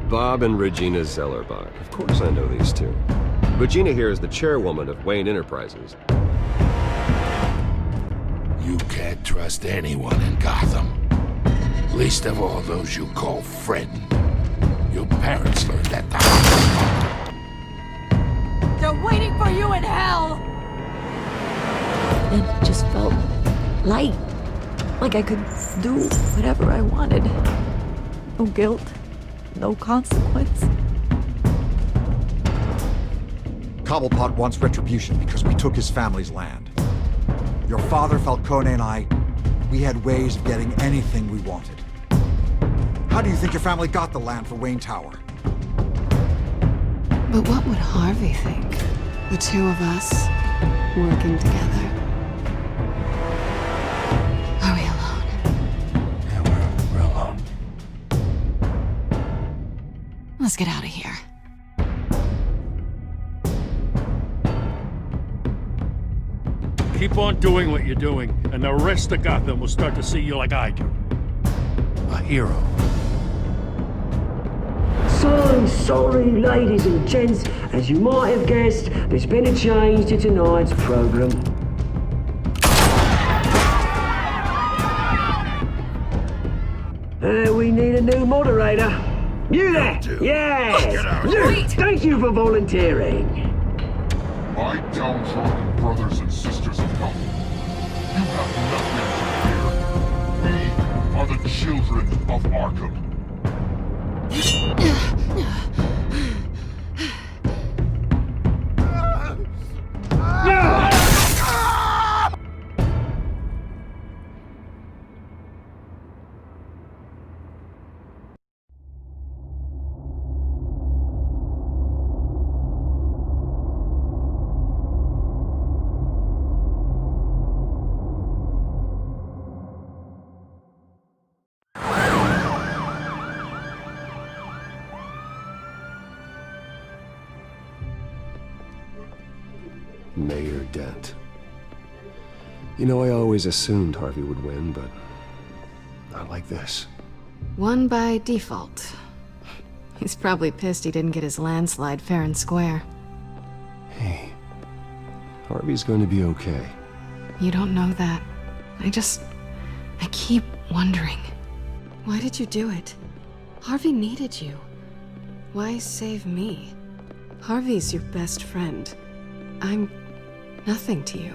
Bob and Regina Zellerbach. Of course I know these two. Regina here is the chairwoman of Wayne Enterprises. You can't trust anyone in Gotham. Least of all those you call friend. Your parents learned that the hard way. They're waiting for you in hell! And it just felt light. Like I could do whatever I wanted. No guilt, no consequence. Cobblepot wants retribution because we took his family's land. Your father, Falcone, and I, we had ways of getting anything we wanted. How do you think your family got the land for Wayne Tower? But what would Harvey think? The two of us working together. Are we alone? Yeah, we're alone. Let's get out of here. Keep on doing what you're doing, and the rest of Gotham will start to see you like I do. A hero. So sorry, ladies and gents. As you might have guessed, there's been a change to tonight's program. We need a new moderator. You there? Yes! Wait! Thank you for volunteering. My downtrodden brothers and sisters of Gotham, you have nothing to fear. We are the children of Arkham. Mayor Dent. You know, I always assumed Harvey would win, but not like this. Won by default. He's probably pissed he didn't get his landslide fair and square. Hey, Harvey's going to be okay. You don't know that. I keep wondering. Why did you do it? Harvey needed you. Why save me? Harvey's your best friend. I'm nothing to you.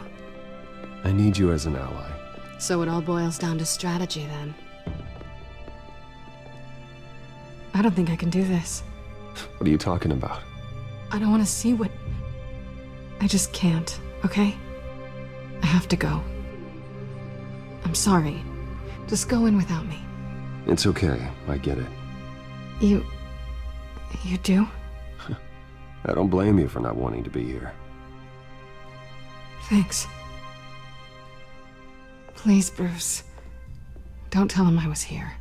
I need you as an ally. So it all boils down to strategy, then. I don't think I can do this. What are you talking about? I don't want to see what... I just can't, okay? I have to go. I'm sorry. Just go in without me. It's okay, I get it. You do? I don't blame you for not wanting to be here. Thanks. Please, Bruce. Don't tell him I was here.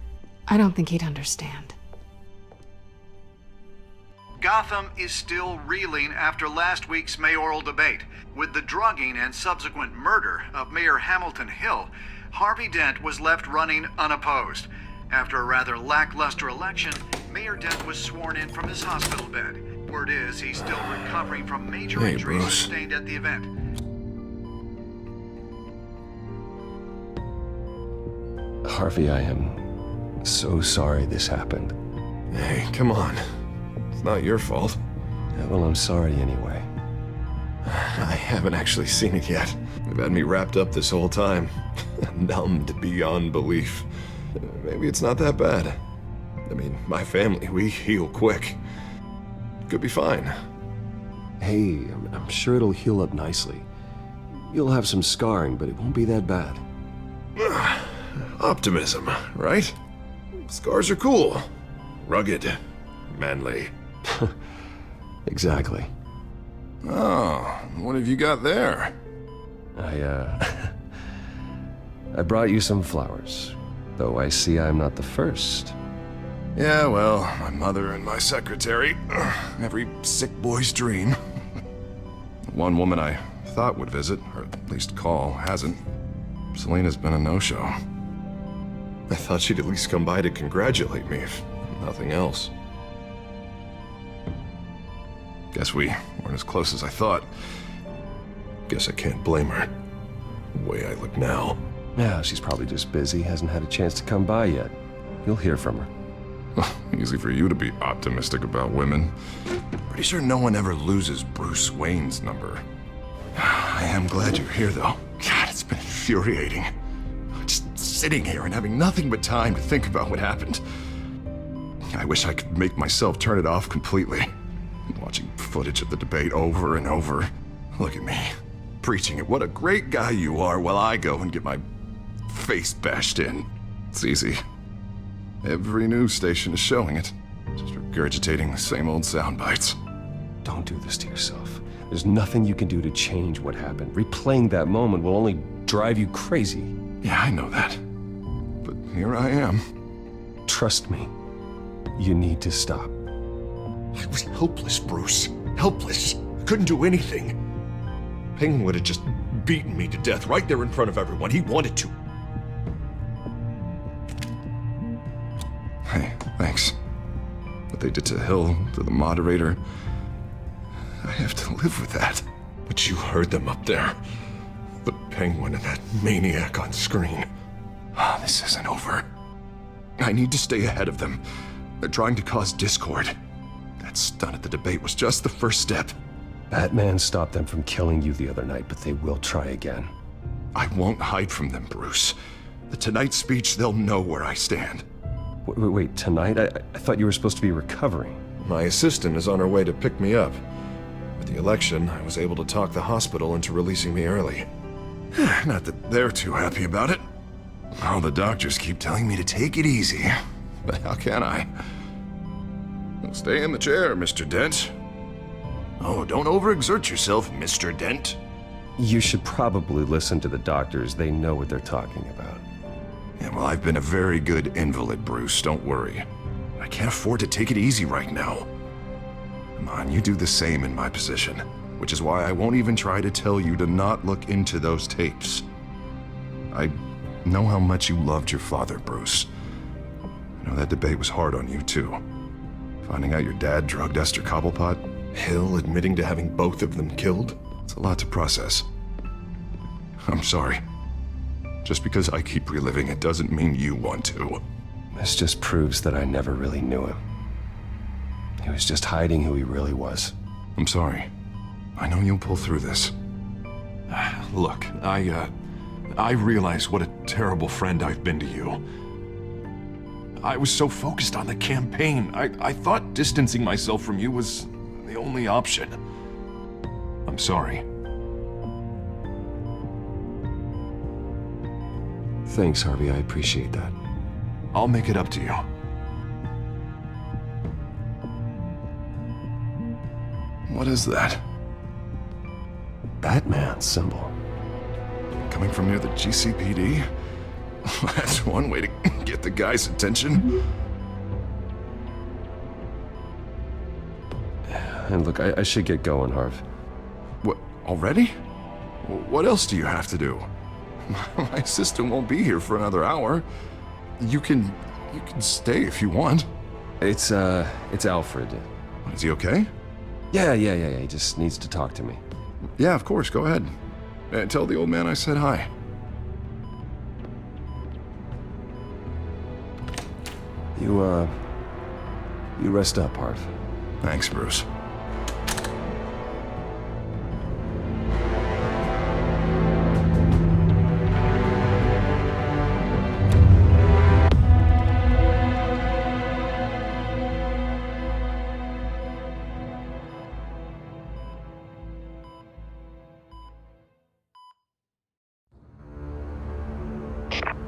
I don't think he'd understand. Gotham is still reeling after last week's mayoral debate. With the drugging and subsequent murder of Mayor Hamilton Hill, Harvey Dent was left running unopposed. After a rather lackluster election, Mayor Dent was sworn in from his hospital bed. Word is he's still recovering from major injuries sustained at the event. Harvey, I am so sorry this happened. Hey, come on. It's not your fault. Yeah, well, I'm sorry anyway. I haven't actually seen it yet. They've had me wrapped up this whole time. Numbed beyond belief. Maybe it's not that bad. I mean, my family, we heal quick. Could be fine. Hey, I'm sure it'll heal up nicely. You'll have some scarring, but it won't be that bad. Optimism, right? Scars are cool. Rugged. Manly. Exactly. Oh, what have you got there? I brought you some flowers. Though I see I'm not the first. Yeah, well, my mother and my secretary. Every sick boy's dream. One woman I thought would visit, or at least call, hasn't. Selena's been a no-show. I thought she'd at least come by to congratulate me, if nothing else. Guess we weren't as close as I thought. Guess I can't blame her. The way I look now. Yeah, she's probably just busy, hasn't had a chance to come by yet. You'll hear from her. Easy for you to be optimistic about women. Pretty sure no one ever loses Bruce Wayne's number. I am glad you're here, though. God, it's been infuriating. Just sitting here and having nothing but time to think about what happened. I wish I could make myself turn it off completely. Watching footage of the debate over and over. Look at me, preaching at what a great guy you are while I go and get my face bashed in. It's easy. Every news station is showing it. Just regurgitating the same old sound bites. Don't do this to yourself. There's nothing you can do to change what happened. Replaying that moment will only drive you crazy. Yeah, I know that. But here I am. Trust me. You need to stop. I was helpless, Bruce. Helpless. Couldn't do anything. Penguin would have just beaten me to death right there in front of everyone. He wanted to. Hey, thanks. What they did to Hill, to the moderator, I have to live with that. But you heard them up there. The Penguin and that maniac on screen. This isn't over. I need to stay ahead of them. They're trying to cause discord. That stunt at the debate was just the first step. Batman stopped them from killing you the other night, but they will try again. I won't hide from them, Bruce. The Tonight speech, they'll know where I stand. Wait, tonight? I thought you were supposed to be recovering. My assistant is on her way to pick me up. With the election, I was able to talk the hospital into releasing me early. Not that they're too happy about it. All the doctors keep telling me to take it easy. But how can I? Stay in the chair, Mr. Dent. Oh, don't overexert yourself, Mr. Dent. You should probably listen to the doctors. They know what they're talking about. Yeah, well, I've been a very good invalid, Bruce. Don't worry. I can't afford to take it easy right now. Come on, you do the same in my position. Which is why I won't even try to tell you to not look into those tapes. I know how much you loved your father, Bruce. I know that debate was hard on you, too. Finding out your dad drugged Esther Cobblepot, Hill admitting to having both of them killed, it's a lot to process. I'm sorry. Just because I keep reliving it doesn't mean you want to. This just proves that I never really knew him. He was just hiding who he really was. I'm sorry. I know you'll pull through this. Look, I realize what a terrible friend I've been to you. I was so focused on the campaign, I thought distancing myself from you was the only option. I'm sorry. Thanks, Harvey. I appreciate that. I'll make it up to you. What is that? Batman symbol. Coming from near the GCPD? That's one way to get the guy's attention. And look, I should get going, Harv. What, already? What else do you have to do? My assistant won't be here for another hour. You can stay if you want. It's Alfred. Is he okay? Yeah. He just needs to talk to me. Yeah, of course. Go ahead. Tell the old man I said hi. You rest up, Harv. Thanks, Bruce.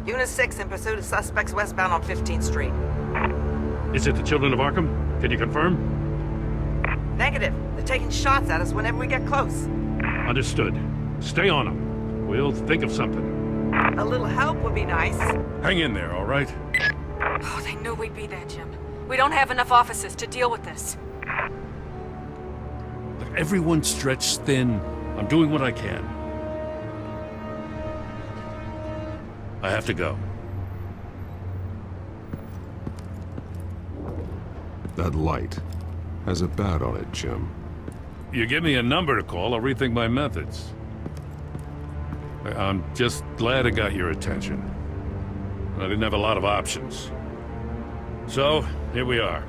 Unit 6 in pursuit of suspects westbound on 15th Street. Is it the Children of Arkham? Can you confirm? Negative. They're taking shots at us whenever we get close. Understood. Stay on them. We'll think of something. A little help would be nice. Hang in there, all right? Oh, they knew we'd be there, Jim. We don't have enough officers to deal with this. Look, everyone's stretched thin. I'm doing what I can. I have to go. That light has a bat on it, Jim. You give me a number to call, I'll rethink my methods. I'm just glad it got your attention. I didn't have a lot of options. So, here we are.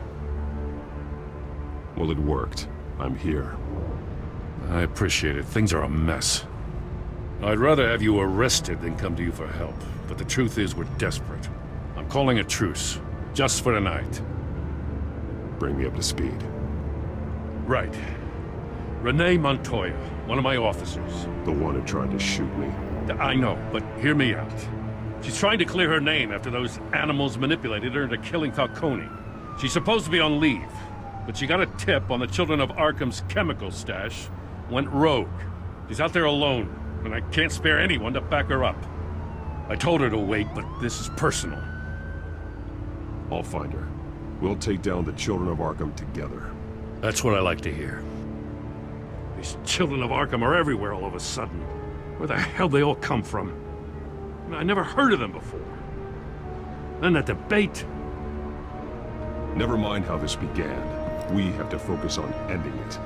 Well, it worked. I'm here. I appreciate it. Things are a mess. I'd rather have you arrested than come to you for help. But the truth is, we're desperate. I'm calling a truce. Just for tonight. Bring me up to speed. Right. Renee Montoya, one of my officers. The one who tried to shoot me. I know, but hear me out. She's trying to clear her name after those animals manipulated her into killing Falcone. She's supposed to be on leave, but she got a tip on the Children of Arkham's chemical stash, went rogue. She's out there alone, and I can't spare anyone to back her up. I told her to wait, but this is personal. I'll find her. We'll take down the Children of Arkham together. That's what I like to hear. These Children of Arkham are everywhere all of a sudden. Where the hell they all come from? I never heard of them before. Then that debate. Never mind how this began. We have to focus on ending it.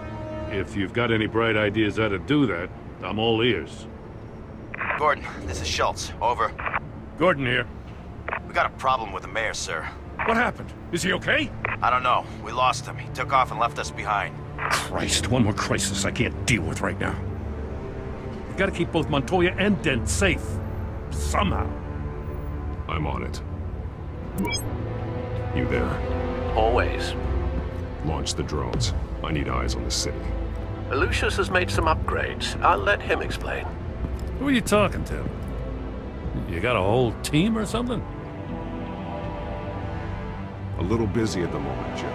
If you've got any bright ideas how to do that, I'm all ears. Gordon, this is Schultz. Over. Gordon here. We got a problem with the mayor, sir. What happened? Is he okay? I don't know. We lost him. He took off and left us behind. Christ, one more crisis I can't deal with right now. We've got to keep both Montoya and Dent safe. Somehow. I'm on it. You there? Always. Launch the drones. I need eyes on the city. Lucius has made some upgrades. I'll let him explain. Who are you talking to? You got a whole team or something? A little busy at the moment, Jim.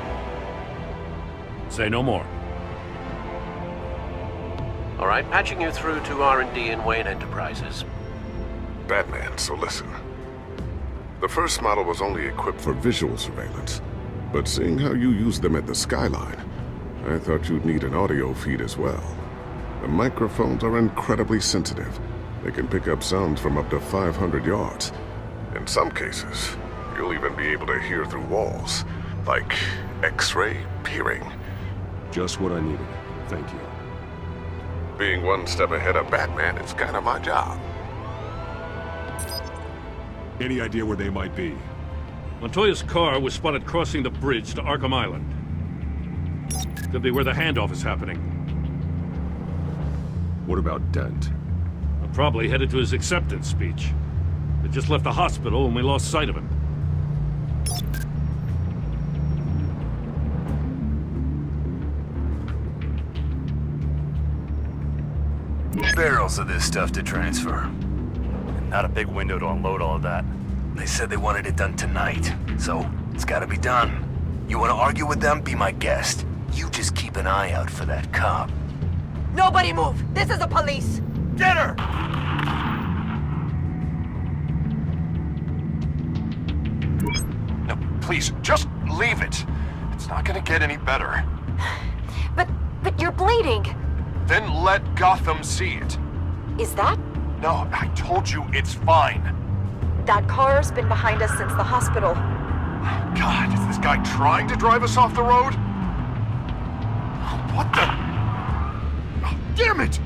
Say no more. All right, patching you through to R&D in Wayne Enterprises. Batman, so listen. The first model was only equipped for visual surveillance, but seeing how you use them at the skyline, I thought you'd need an audio feed as well. The microphones are incredibly sensitive. They can pick up sounds from up to 500 yards. In some cases, you'll even be able to hear through walls, like X-ray peering. Just what I needed. Thank you. Being one step ahead of Batman is kind of my job. Any idea where they might be? Montoya's car was spotted crossing the bridge to Arkham Island. Could be where the handoff is happening. What about Dent? I'm probably headed to his acceptance speech. They just left the hospital and we lost sight of him. Barrels of this stuff to transfer. Not a big window to unload all of that. They said they wanted it done tonight, so it's gotta be done. You wanna argue with them? Be my guest. You just keep an eye out for that cop. Nobody move! This is the police! Get her! No, please, just leave it. It's not gonna get any better. But you're bleeding! Then let Gotham see it. Is that? No, I told you it's fine. That car's been behind us since the hospital. God, is this guy trying to drive us off the road? What the? Oh, damn it!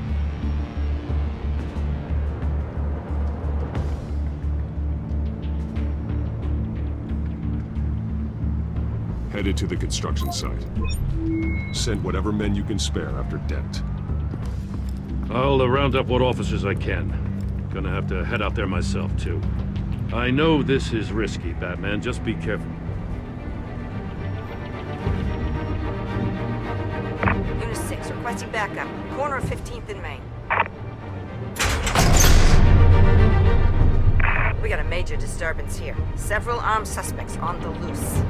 Headed to the construction site. Send whatever men you can spare after Dent. I'll round up what officers I can. Gonna have to head out there myself, too. I know this is risky, Batman. Just be careful. Unit 6, requesting backup. Corner of 15th and Main. We got a major disturbance here. Several armed suspects on the loose.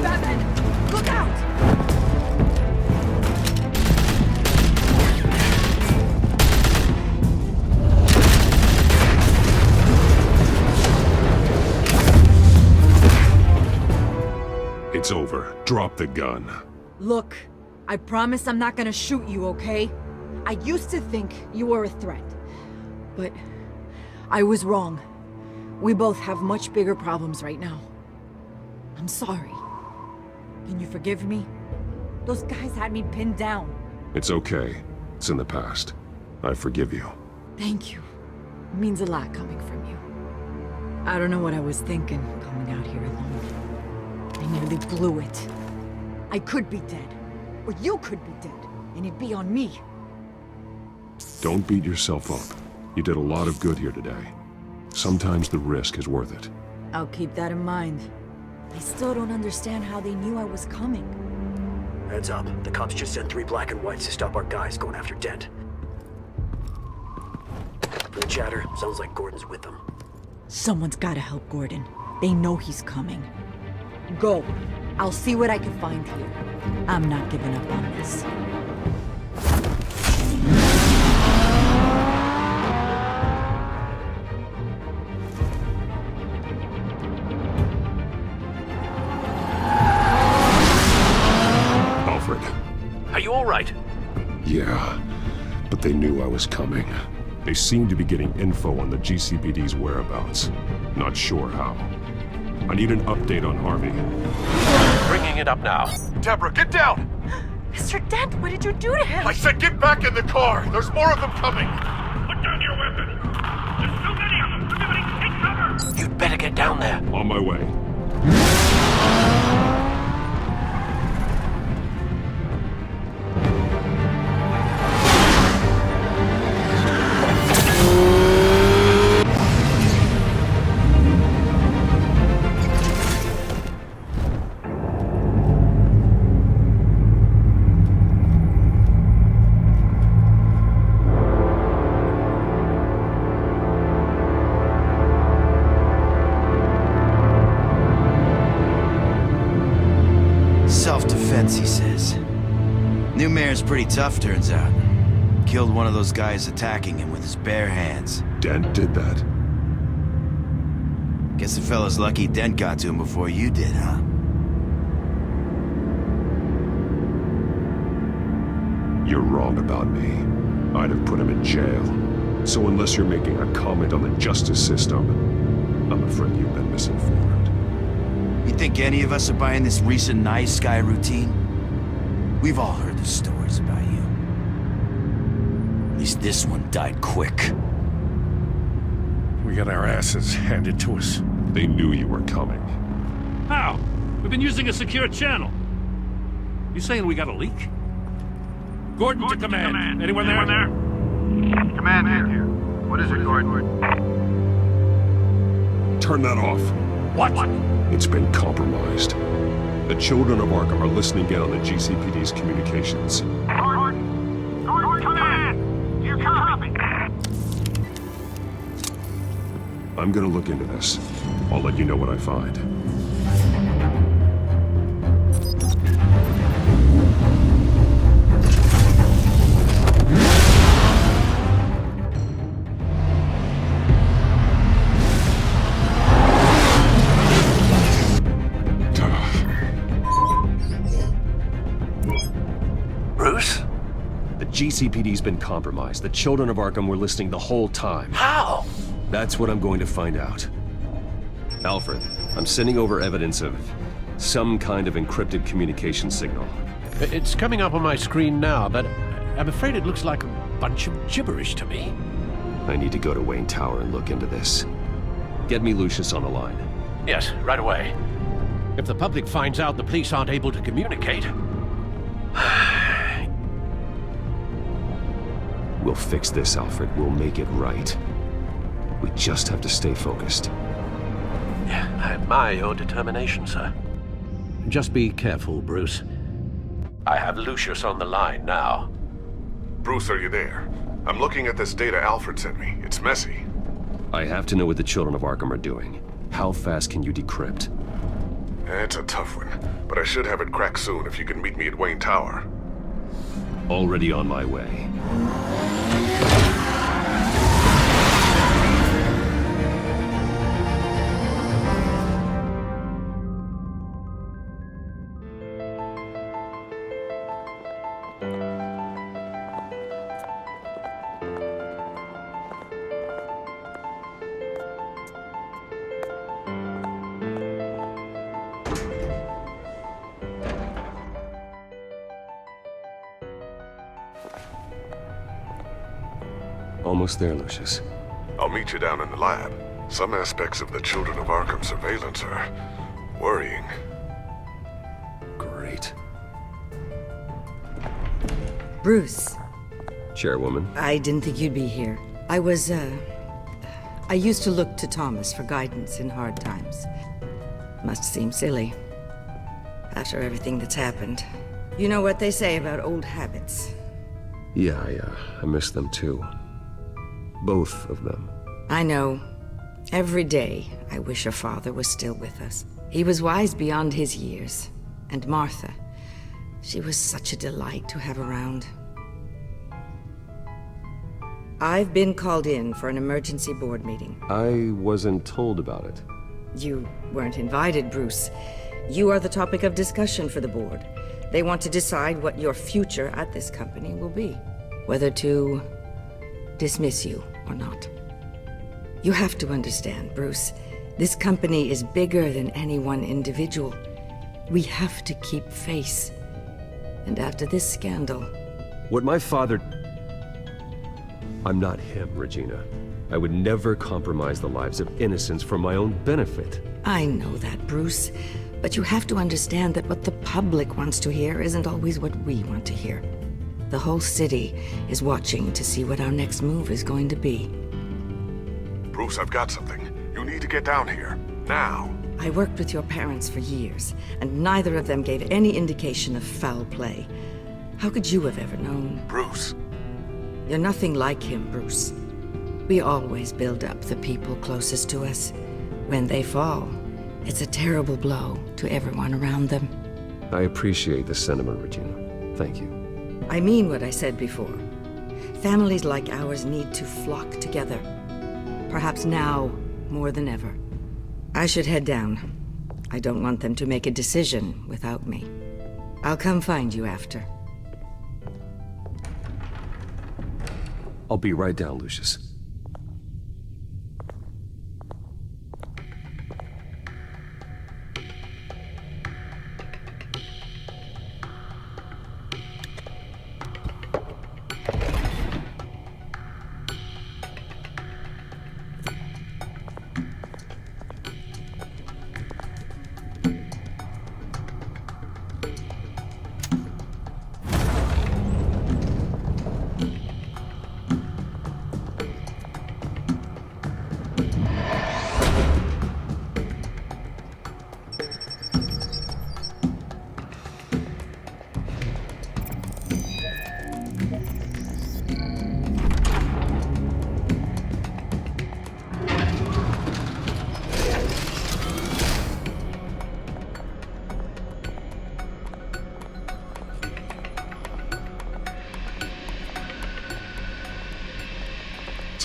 Batman, look out! It's over. Drop the gun. Look, I promise I'm not gonna shoot you, okay? I used to think you were a threat, but I was wrong. We both have much bigger problems right now. I'm sorry. Can you forgive me? Those guys had me pinned down. It's okay. It's in the past. I forgive you. Thank you. It means a lot coming from you. I don't know what I was thinking coming out here alone. I nearly blew it. I could be dead. Or you could be dead. And it'd be on me. Don't beat yourself up. You did a lot of good here today. Sometimes the risk is worth it. I'll keep that in mind. I still don't understand how they knew I was coming. Heads up. The cops just sent 3 black and whites to stop our guys going after Dent. From the chatter, sounds like Gordon's with them. Someone's gotta help Gordon. They know he's coming. Go. I'll see what I can find here. I'm not giving up on this. Alfred. Are you all right? Yeah, but they knew I was coming. They seem to be getting info on the GCPD's whereabouts. Not sure how. I need an update on Harvey. Bringing it up now. Deborah, get down! Mr. Dent, what did you do to him? I said get back in the car! There's more of them coming! Put down your weapon! There's so many of them! Everybody take cover! You'd better get down there. On my way. Self-defense, he says. New mayor's pretty tough, turns out. Killed one of those guys attacking him with his bare hands. Dent did that? Guess the fella's lucky Dent got to him before you did, huh? You're wrong about me. I'd have put him in jail. So unless you're making a comment on the justice system, I'm afraid you've been misinformed. You think any of us are buying this recent nice guy routine? We've all heard the stories about you. At least this one died quick. We got our asses handed to us. They knew you were coming. How? We've been using a secure channel. You saying we got a leak? Gordon to command. Anyone there? Command here. What is it, Gordon? Turn that off. What? It's been compromised. The children of Arkham are listening in on the GCPD's communications. Gordon, command! You copy? I'm gonna look into this. I'll let you know what I find. GCPD's been compromised. The children of Arkham were listening the whole time. How? That's what I'm going to find out. Alfred, I'm sending over evidence of some kind of encrypted communication signal. It's coming up on my screen now, but I'm afraid it looks like a bunch of gibberish to me. I need to go to Wayne Tower and look into this. Get me Lucius on the line. Yes, right away. If the public finds out the police aren't able to communicate... We'll fix this, Alfred. We'll make it right. We just have to stay focused. Yeah, I admire your determination, sir. Just be careful, Bruce. I have Lucius on the line now. Bruce, are you there? I'm looking at this data Alfred sent me. It's messy. I have to know what the children of Arkham are doing. How fast can you decrypt? It's a tough one, but I should have it cracked soon if you can meet me at Wayne Tower. Already on my way. Almost there, Lucius. I'll meet you down in the lab. Some aspects of the Children of Arkham surveillance are worrying. Great. Bruce. Chairwoman. I didn't think you'd be here. I used to look to Thomas for guidance in hard times. Must seem silly. After everything that's happened. You know what they say about old habits. Yeah, I miss them too. Both of them. I know. Every day, I wish your father was still with us. He was wise beyond his years. And Martha, she was such a delight to have around. I've been called in for an emergency board meeting. I wasn't told about it. You weren't invited, Bruce. You are the topic of discussion for the board. They want to decide what your future at this company will be. Whether to dismiss you or not. You have to understand, Bruce. This company is bigger than any one individual. We have to keep face. And after this scandal... What my father... I'm not him, Regina. I would never compromise the lives of innocents for my own benefit. I know that, Bruce. But you have to understand that what the public wants to hear isn't always what we want to hear. The whole city is watching to see what our next move is going to be. Bruce, I've got something. You need to get down here. Now. I worked with your parents for years, and neither of them gave any indication of foul play. How could you have ever known? Bruce. You're nothing like him, Bruce. We always build up the people closest to us. When they fall, it's a terrible blow to everyone around them. I appreciate the sentiment, Regina. Thank you. I mean what I said before. Families like ours need to flock together. Perhaps now more than ever. I should head down. I don't want them to make a decision without me. I'll come find you after. I'll be right down, Lucius.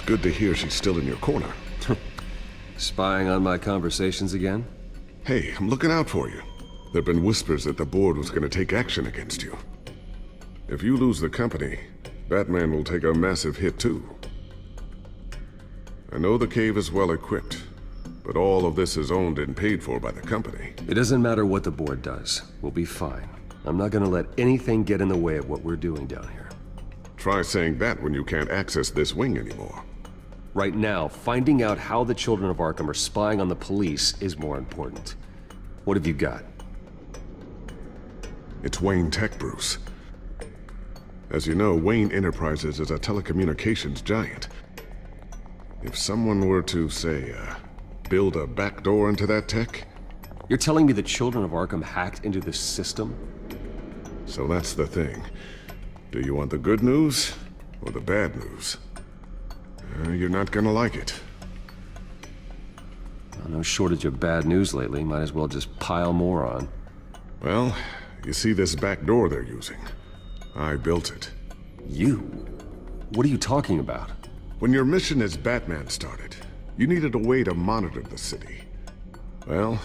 Good to hear she's still in your corner. Spying on my conversations again? Hey, I'm looking out for you. There've been whispers that the board was going to take action against you. If you lose the company, Batman will take a massive hit too. I know the cave is well equipped, but all of this is owned and paid for by the company. It doesn't matter what the board does. We'll be fine. I'm not gonna let anything get in the way of what we're doing down here. Try saying that when you can't access this wing anymore. Right now, finding out how the Children of Arkham are spying on the police is more important. What have you got? It's Wayne Tech, Bruce. As you know, Wayne Enterprises is a telecommunications giant. If someone were to, say, build a backdoor into that tech... You're telling me the Children of Arkham hacked into this system? So that's the thing. Do you want the good news or the bad news? You're not gonna like it. No shortage of bad news lately. Might as well just pile more on. Well, you see this back door they're using? I built it. You? What are you talking about? When your mission as Batman started, you needed a way to monitor the city. Well,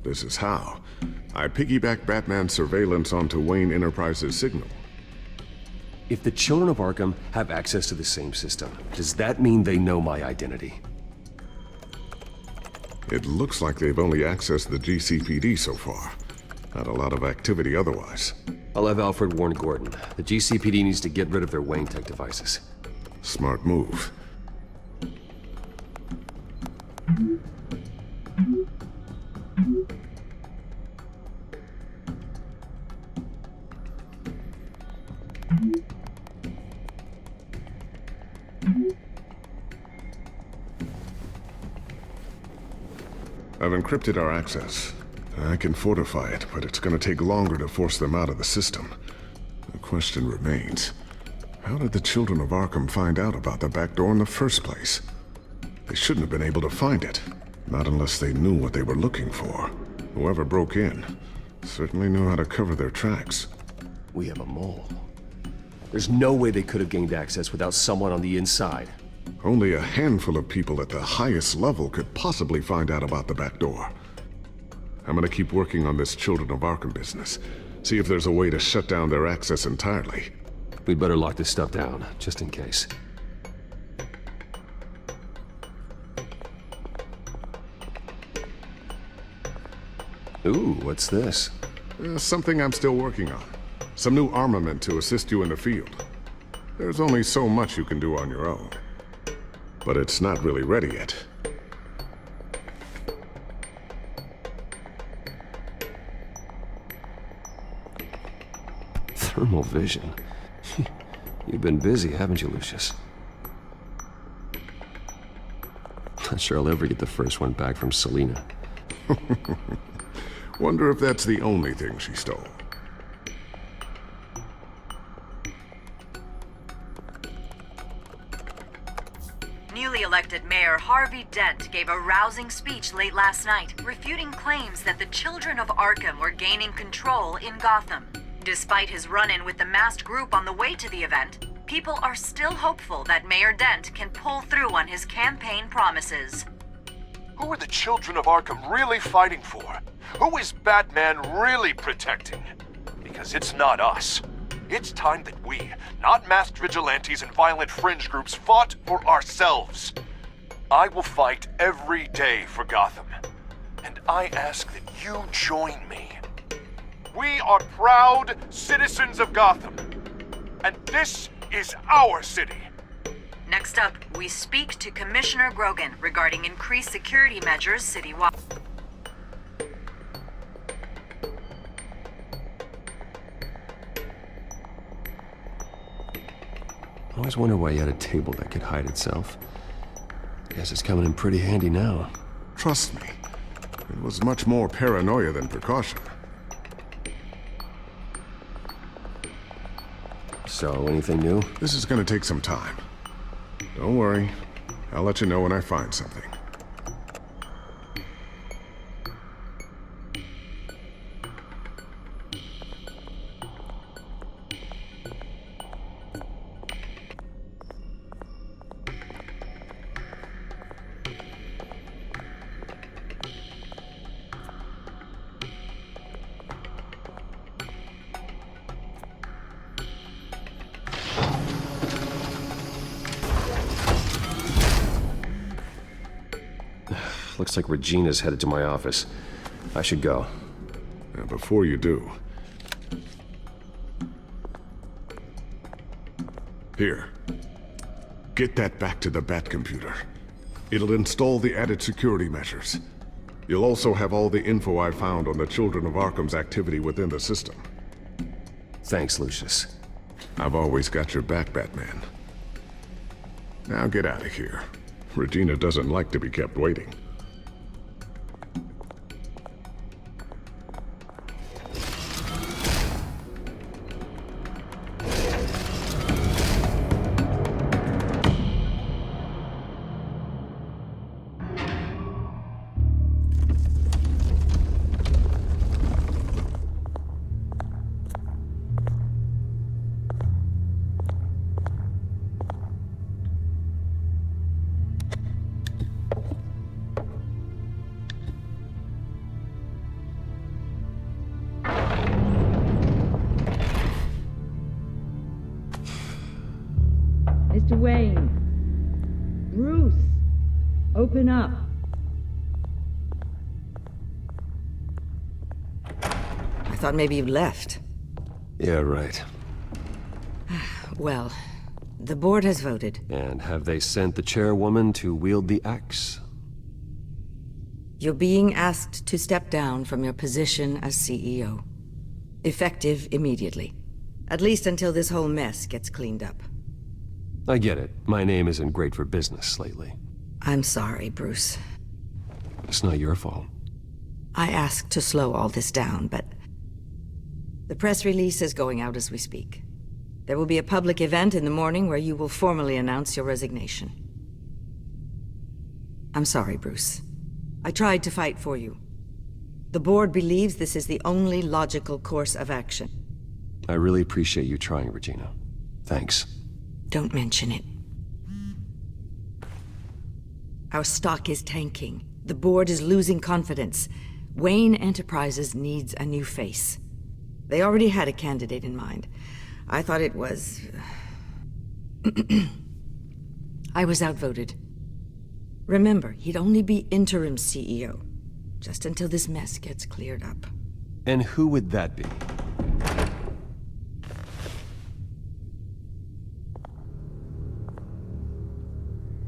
this is how. I piggybacked Batman's surveillance onto Wayne Enterprises' signal. If the children of Arkham have access to the same system, does that mean they know my identity? It looks like they've only accessed the GCPD so far. Not a lot of activity otherwise. I'll have Alfred warn Gordon. The GCPD needs to get rid of their Wayne Tech devices. Smart move. I've encrypted our access. I can fortify it, but it's gonna take longer to force them out of the system. The question remains, how did the children of Arkham find out about the back door in the first place? They shouldn't have been able to find it. Not unless they knew what they were looking for. Whoever broke in certainly knew how to cover their tracks. We have a mole. There's no way they could have gained access without someone on the inside. Only a handful of people at the highest level could possibly find out about the back door. I'm gonna keep working on this Children of Arkham business. See if there's a way to shut down their access entirely. We'd better lock this stuff down, just in case. Ooh, what's this? Something I'm still working on. Some new armament to assist you in the field. There's only so much you can do on your own. But it's not really ready yet. Thermal vision. You've been busy, haven't you, Lucius? Not sure I'll ever get the first one back from Selina. Wonder if that's the only thing she stole. Newly elected Mayor Harvey Dent gave a rousing speech late last night, refuting claims that the children of Arkham were gaining control in Gotham. Despite his run-in with the masked group on the way to the event, people are still hopeful that Mayor Dent can pull through on his campaign promises. Who are the children of Arkham really fighting for? Who is Batman really protecting? Because it's not us. It's time that we, not masked vigilantes and violent fringe groups, fought for ourselves. I will fight every day for Gotham. And I ask that you join me. We are proud citizens of Gotham. And this is our city. Next up, we speak to Commissioner Grogan regarding increased security measures citywide. I always wonder why you had a table that could hide itself. Guess it's coming in pretty handy now. Trust me, it was much more paranoia than precaution. So, anything new? This is gonna take some time. Don't worry, I'll let you know when I find something. Looks like Regina's headed to my office. I should go. Now, before you do... Here. Get that back to the Bat computer. It'll install the added security measures. You'll also have all the info I found on the Children of Arkham's activity within the system. Thanks, Lucius. I've always got your back, Batman. Now get out of here. Regina doesn't like to be kept waiting. Mr. Wayne. Bruce, open up. I thought maybe you left. Yeah, right. Well, the board has voted. And have they sent the chairwoman to wield the axe? You're being asked to step down from your position as CEO. Effective immediately. At least until this whole mess gets cleaned up. I get it. My name isn't great for business lately. I'm sorry, Bruce. It's not your fault. I asked to slow all this down, but the press release is going out as we speak. There will be a public event in the morning where you will formally announce your resignation. I'm sorry, Bruce. I tried to fight for you. The board believes this is the only logical course of action. I really appreciate you trying, Regina. Thanks. Don't mention it. Our stock is tanking. The board is losing confidence. Wayne Enterprises needs a new face. They already had a candidate in mind. I thought it was... I was outvoted. Remember, he'd only be interim CEO, just until this mess gets cleared up. And who would that be?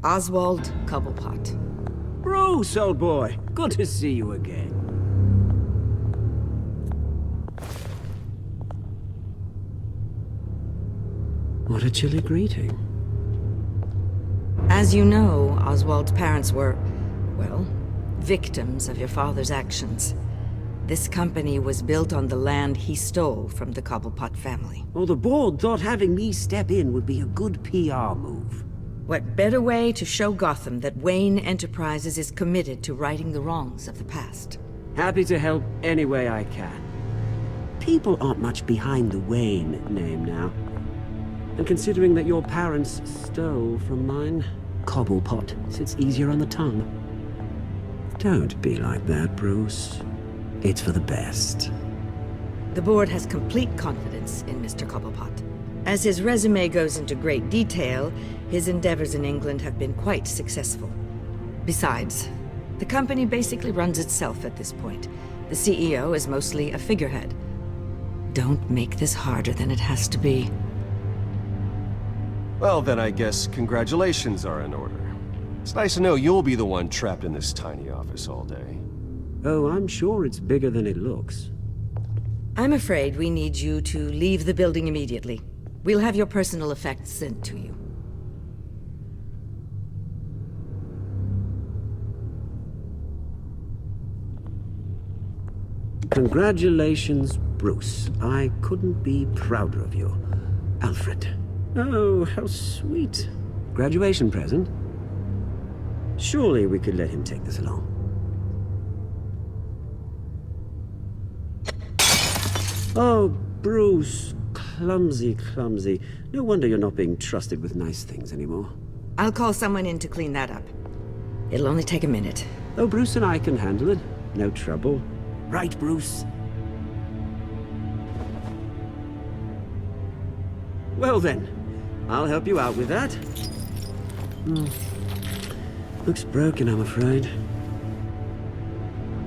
Oswald Cobblepot. Bruce, old boy. Good to see you again. What a chilly greeting. As you know, Oswald's parents were, well, victims of your father's actions. This company was built on the land he stole from the Cobblepot family. Well, the board thought having me step in would be a good PR move. What better way to show Gotham that Wayne Enterprises is committed to righting the wrongs of the past? Happy to help any way I can. People aren't much behind the Wayne name now. And considering that your parents stole from mine, Cobblepot sits easier on the tongue. Don't be like that, Bruce. It's for the best. The board has complete confidence in Mr. Cobblepot. As his resume goes into great detail, his endeavors in England have been quite successful. Besides, the company basically runs itself at this point. The CEO is mostly a figurehead. Don't make this harder than it has to be. Well, then I guess congratulations are in order. It's nice to know you'll be the one trapped in this tiny office all day. Oh, I'm sure it's bigger than it looks. I'm afraid we need you to leave the building immediately. We'll have your personal effects sent to you. Congratulations, Bruce. I couldn't be prouder of you. Alfred. Oh, how sweet. Graduation present? Surely we could let him take this along. Oh, Bruce. Clumsy, clumsy. No wonder you're not being trusted with nice things anymore. I'll call someone in to clean that up. It'll only take a minute. Oh, Bruce and I can handle it. No trouble. Right, Bruce? Well then, I'll help you out with that. Looks broken, I'm afraid.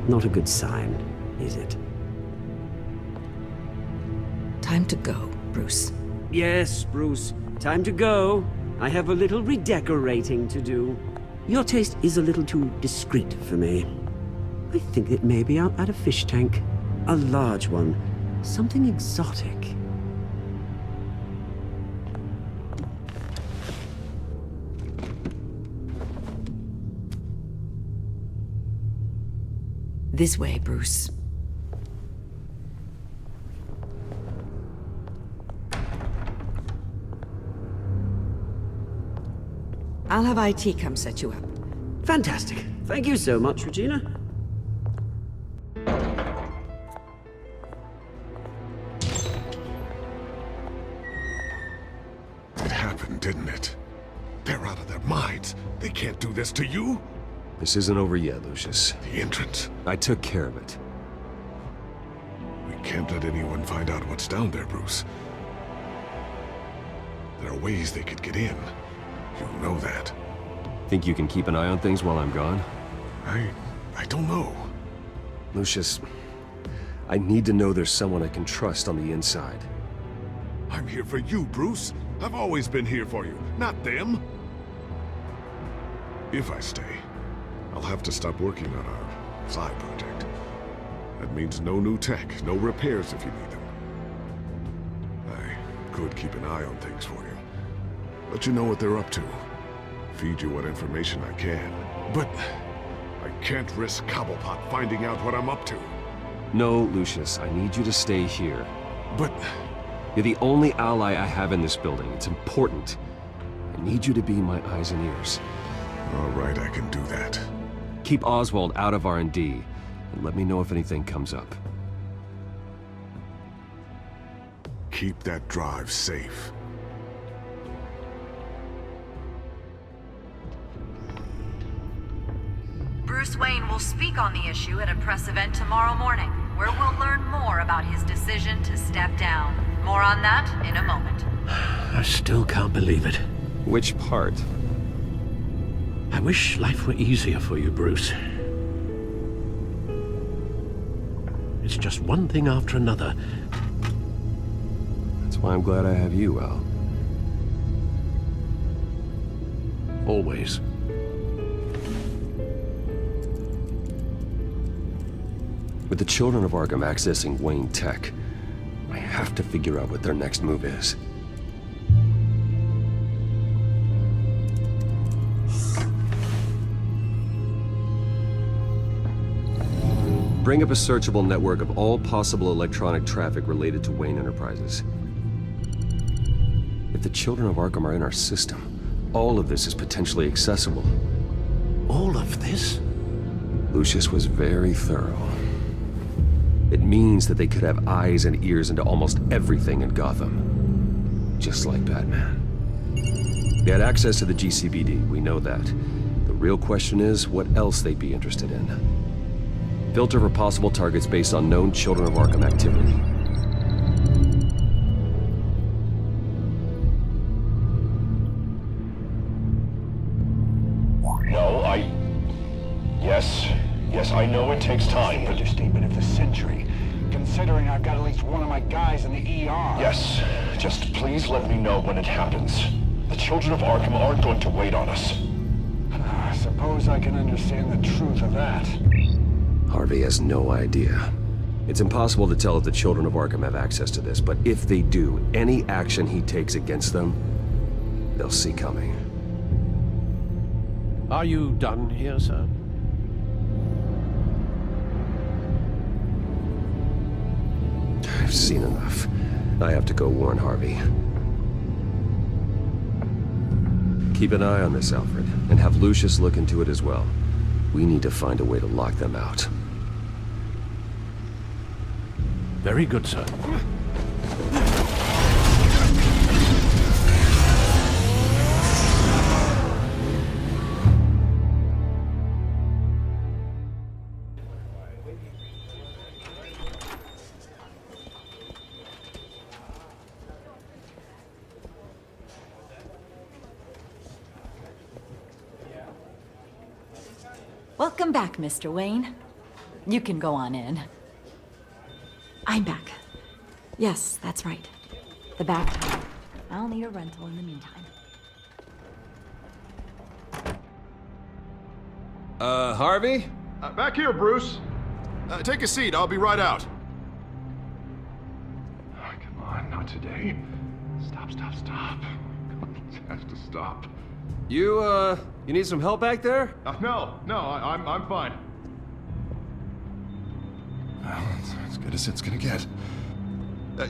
Not a good sign, is it? Time to go, Bruce. Yes, Bruce. Time to go. I have a little redecorating to do. Your taste is a little too discreet for me. I think that maybe I'll add a fish tank. A large one. Something exotic. This way, Bruce. I'll have IT come set you up. Fantastic. Thank you so much, Regina. It happened, didn't it? They're out of their minds. They can't do this to you? This isn't over yet, Lucius. The entrance. I took care of it. We can't let anyone find out what's down there, Bruce. There are ways they could get in. You'll know that. Think you can keep an eye on things while I'm gone? I don't know. Lucius, I need to know there's someone I can trust on the inside. I'm here for you, Bruce. I've always been here for you, not them. If I stay, I'll have to stop working on our side project. That means no new tech, no repairs if you need them. I could keep an eye on things for you. Let you know what they're up to. Feed you what information I can. But I can't risk Cobblepot finding out what I'm up to. No, Lucius, I need you to stay here. But you're the only ally I have in this building. It's important. I need you to be my eyes and ears. All right, I can do that. Keep Oswald out of R&D, and let me know if anything comes up. Keep that drive safe. Bruce Wayne will speak on the issue at a press event tomorrow morning, where we'll learn more about his decision to step down. More on that in a moment. I still can't believe it. Which part? I wish life were easier for you, Bruce. It's just one thing after another. That's why I'm glad I have you, Al. Always. With the children of Arkham accessing Wayne Tech, I have to figure out what their next move is. Bring up a searchable network of all possible electronic traffic related to Wayne Enterprises. If the children of Arkham are in our system, all of this is potentially accessible. All of this? Lucius was very thorough. It means that they could have eyes and ears into almost everything in Gotham. Just like Batman. They had access to the GCPD, we know that. The real question is, what else they'd be interested in. Filter for possible targets based on known Children of Arkham activity. Yes, I know it takes time, but... Understatement of the century, considering I've got at least one of my guys in the ER. Yes, just please let me know when it happens. The Children of Arkham aren't going to wait on us. I suppose I can understand the truth of that. Harvey has no idea. It's impossible to tell if the Children of Arkham have access to this, but if they do, any action he takes against them, they'll see coming. Are you done here, sir? I've seen enough. I have to go warn Harvey. Keep an eye on this, Alfred, and have Lucius look into it as well. We need to find a way to lock them out. Very good, sir. Welcome back, Mr. Wayne. You can go on in. I'm back. Yes, that's right. The back. I'll need a rental in the meantime. Harvey? Back here, Bruce. Take a seat, I'll be right out. Oh, come on, not today. Stop. It has to stop. You need some help back there? No, I'm fine. Well, it's as good as it's gonna get.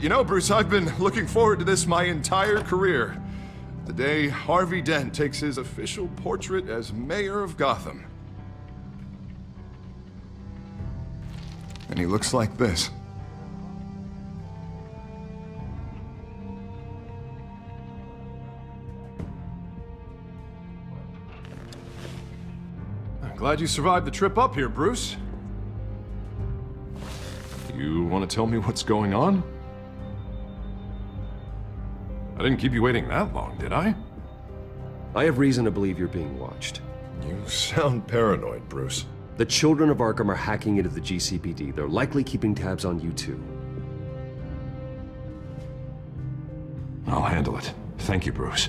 You know, Bruce, I've been looking forward to this my entire career. The day Harvey Dent takes his official portrait as mayor of Gotham. And he looks like this. I'm glad you survived the trip up here, Bruce. You want to tell me what's going on? I didn't keep you waiting that long, did I? I have reason to believe you're being watched. You sound paranoid, Bruce. The children of Arkham are hacking into the GCPD. They're likely keeping tabs on you too. I'll handle it. Thank you, Bruce.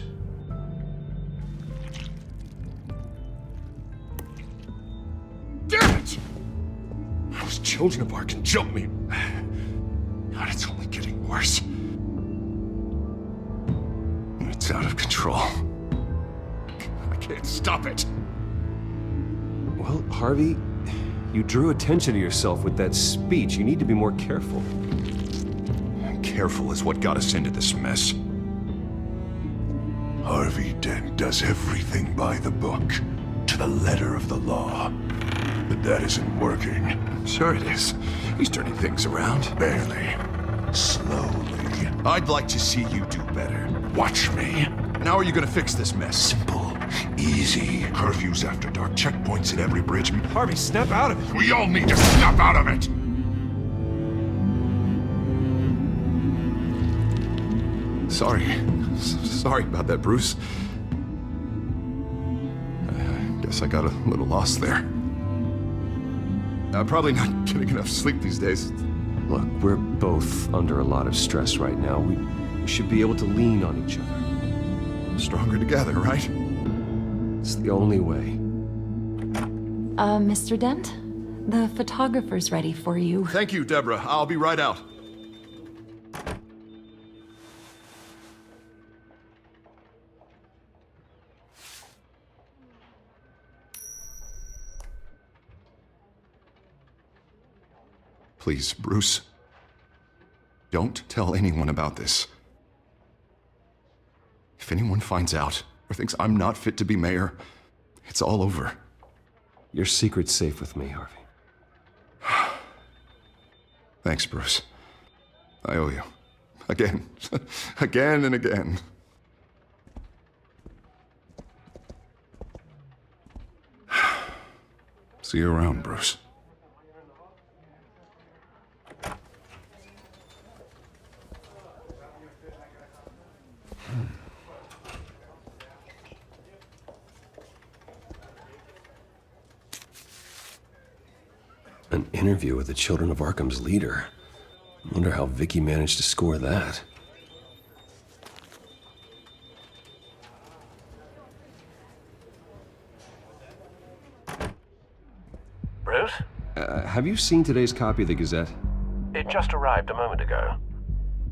Damn it! Those children of Arkham jumped me. God, it's only getting worse. It's out of control. I can't stop it. Well, Harvey, you drew attention to yourself with that speech. You need to be more careful. Careful is what got us into this mess. Harvey Dent does everything by the book, to the letter of the law. But that isn't working. Sure it is. He's turning things around. Barely. Slowly. I'd like to see you do better. Watch me. And how are you gonna fix this mess? Simple. Easy. Curfews after dark. Checkpoints at every bridge. Harvey, snap out of it. We all need to snap out of it! Sorry about that, Bruce. I guess I got a little lost there. I'm probably not getting enough sleep these days. Look, we're both under a lot of stress right now. We should be able to lean on each other. Stronger together, right? It's the only way. Mr. Dent? The photographer's ready for you. Thank you, Deborah. I'll be right out. Please, Bruce. Don't tell anyone about this. If anyone finds out or thinks I'm not fit to be mayor, it's all over. Your secret's safe with me, Harvey. Thanks, Bruce. I owe you. Again. Again and again. See you around, Bruce. An interview with the Children of Arkham's leader. I wonder how Vicky managed to score that. Bruce? Have you seen today's copy of the Gazette? It just arrived a moment ago.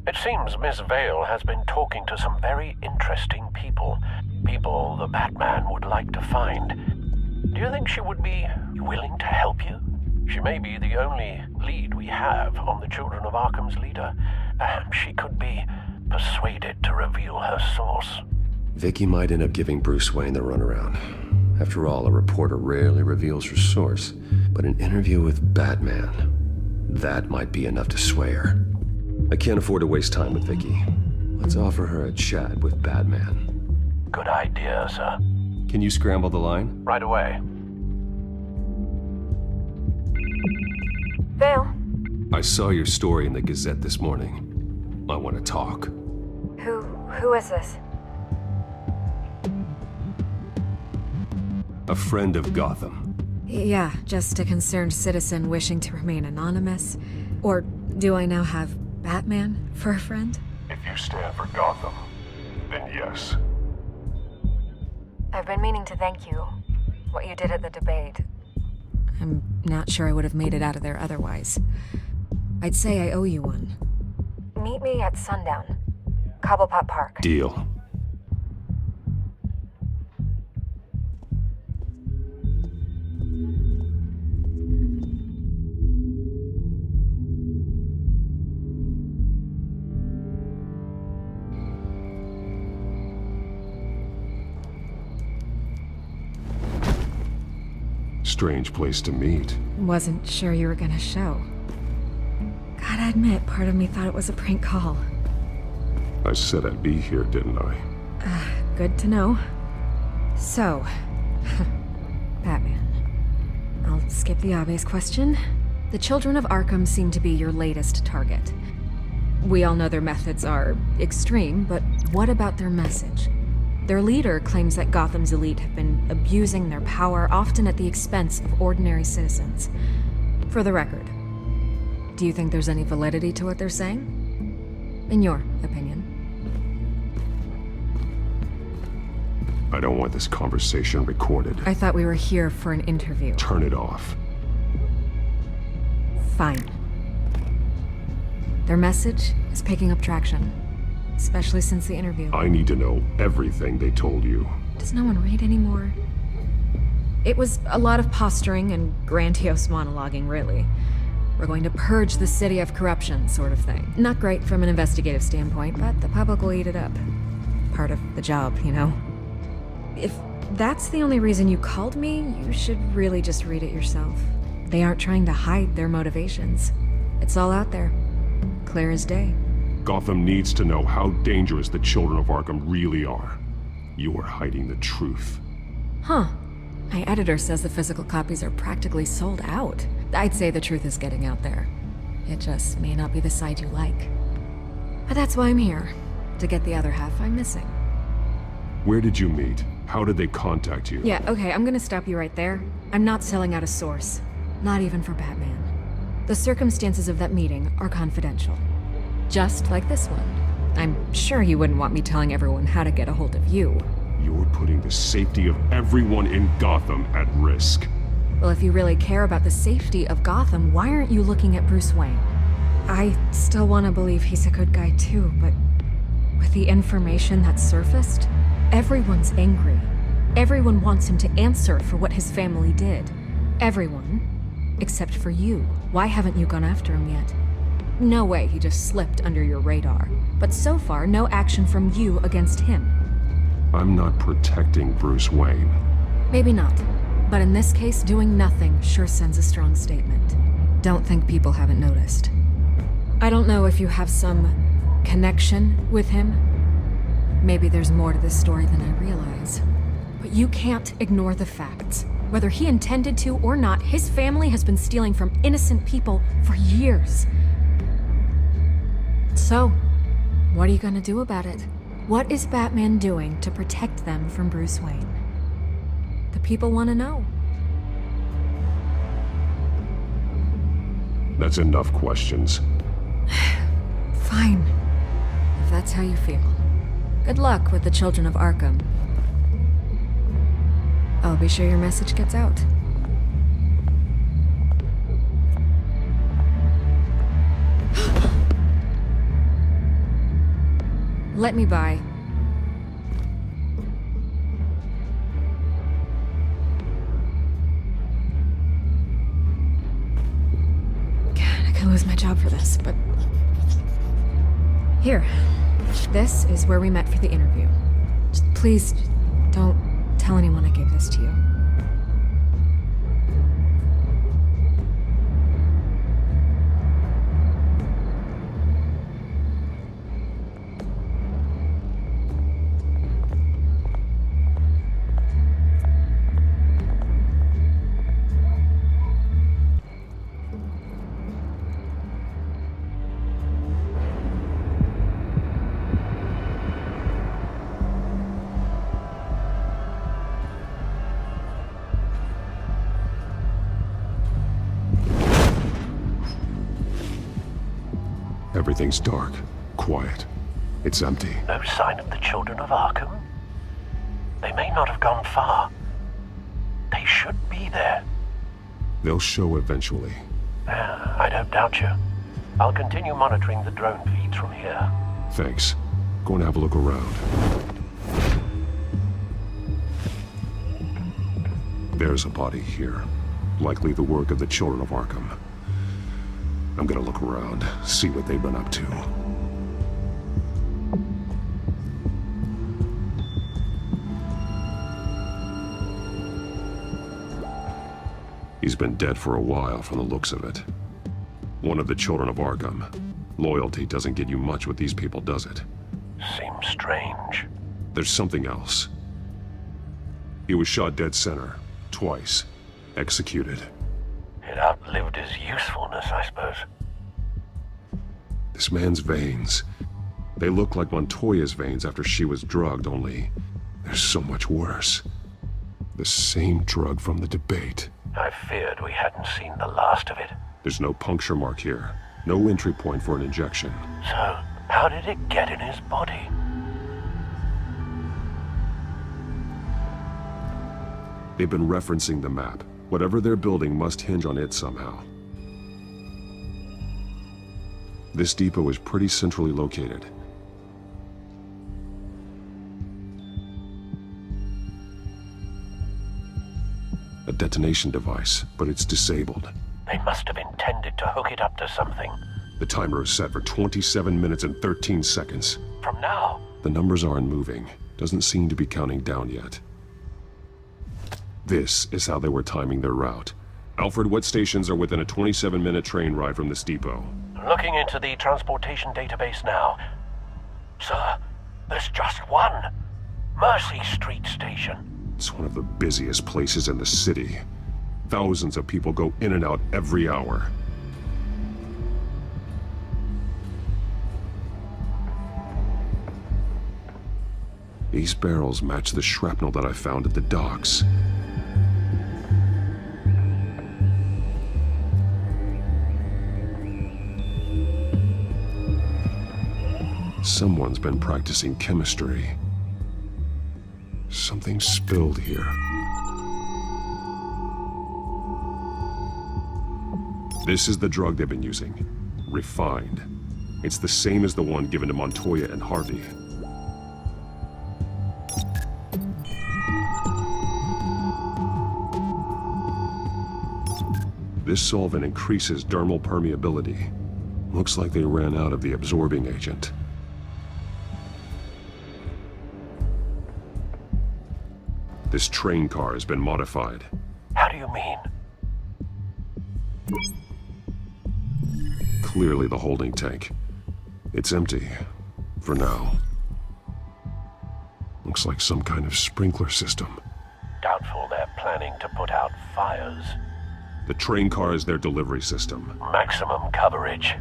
It seems Miss Vale has been talking to some very interesting people. People the Batman would like to find. Do you think she would be willing to help you? She may be the only lead we have on the Children of Arkham's leader. Perhaps she could be persuaded to reveal her source. Vicky might end up giving Bruce Wayne the runaround. After all, a reporter rarely reveals her source. But an interview with Batman, that might be enough to sway her. I can't afford to waste time with Vicky. Let's offer her a chat with Batman. Good idea, sir. Can you scramble the line? Right away. Vale. I saw your story in the Gazette this morning. I want to talk. Who is this? A friend of Gotham. Yeah, just a concerned citizen wishing to remain anonymous. Or do I now have Batman for a friend? If you stand for Gotham, then yes. I've been meaning to thank you. What you did at the debate. I'm not sure I would have made it out of there otherwise. I'd say I owe you one. Meet me at sundown. Cobblepot Park. Deal. Strange place to meet. Wasn't sure you were gonna show. Gotta admit, part of me thought it was a prank call. I said I'd be here, didn't I? Good to know. So, Batman. I'll skip the obvious question. The Children of Arkham seem to be your latest target. We all know their methods are extreme, but what about their message? Their leader claims that Gotham's elite have been abusing their power, often at the expense of ordinary citizens. For the record, do you think there's any validity to what they're saying? In your opinion? I don't want this conversation recorded. I thought we were here for an interview. Turn it off. Fine. Their message is picking up traction, especially since the interview. I need to know everything they told you. Does no one read anymore? It was a lot of posturing and grandiose monologuing, really. We're going to purge the city of corruption, sort of thing. Not great from an investigative standpoint, but the public will eat it up. Part of the job, you know? If that's the only reason you called me, you should really just read it yourself. They aren't trying to hide their motivations. It's all out there. Clear as day. Gotham needs to know how dangerous the children of Arkham really are. You are hiding the truth. Huh. My editor says the physical copies are practically sold out. I'd say the truth is getting out there. It just may not be the side you like. But that's why I'm here. To get the other half I'm missing. Where did you meet? How did they contact you? Yeah, okay, I'm gonna stop you right there. I'm not selling out a source. Not even for Batman. The circumstances of that meeting are confidential. Just like this one. I'm sure you wouldn't want me telling everyone how to get a hold of you. You're putting the safety of everyone in Gotham at risk. Well, if you really care about the safety of Gotham, why aren't you looking at Bruce Wayne? I still want to believe he's a good guy too, but with the information that surfaced, everyone's angry. Everyone wants him to answer for what his family did. Everyone. Except for you. Why haven't you gone after him yet? No way he just slipped under your radar. But so far, no action from you against him. I'm not protecting Bruce Wayne. Maybe not. But in this case, doing nothing sure sends a strong statement. Don't think people haven't noticed. I don't know if you have some connection with him. Maybe there's more to this story than I realize. But you can't ignore the facts. Whether he intended to or not, his family has been stealing from innocent people for years. So, what are you gonna do about it? What is Batman doing to protect them from Bruce Wayne? The people want to know. That's enough questions. Fine. If that's how you feel. Good luck with the children of Arkham. I'll be sure your message gets out. Let me by. God, I could lose my job for this, but... Here. This is where we met for the interview. Just please, don't tell anyone I gave this to you. Everything's dark, quiet. It's empty. No sign of the children of Arkham? They may not have gone far. They should be there. They'll show eventually. I don't doubt you. I'll continue monitoring the drone feeds from here. Thanks. Go and have a look around. There's a body here. Likely the work of the children of Arkham. I'm gonna look around, see what they've been up to. He's been dead for a while from the looks of it. One of the children of Arkham. Loyalty doesn't get you much with these people, does it? Seems strange. There's something else. He was shot dead center, twice, executed. It outlived his usefulness, I suppose. This man's veins. They look like Montoya's veins after she was drugged, only There's so much worse. The same drug from the debate. I feared we hadn't seen the last of it. There's no puncture mark here. No entry point for an injection. So, how did it get in his body? They've been referencing the map. Whatever they're building must hinge on it somehow. This depot is pretty centrally located. A detonation device, but it's disabled. They must have intended to hook it up to something. The timer is set for 27 minutes and 13 seconds. From now? The numbers aren't moving. Doesn't seem to be counting down yet. This is how they were timing their route. Alfred, what stations are within a 27-minute train ride from this depot? Looking into the transportation database now. Sir, there's just one. Mercy Street Station. It's one of the busiest places in the city. Thousands of people go in and out every hour. These barrels match the shrapnel that I found at the docks. Someone's been practicing chemistry. Something spilled here. This is the drug they've been using. Refined. It's the same as the one given to Montoya and Harvey. This solvent increases dermal permeability. Looks like they ran out of the absorbing agent. This train car has been modified. How do you mean? Clearly the holding tank. It's empty. For now. Looks like some kind of sprinkler system. Doubtful they're planning to put out fires. The train car is their delivery system. Maximum coverage.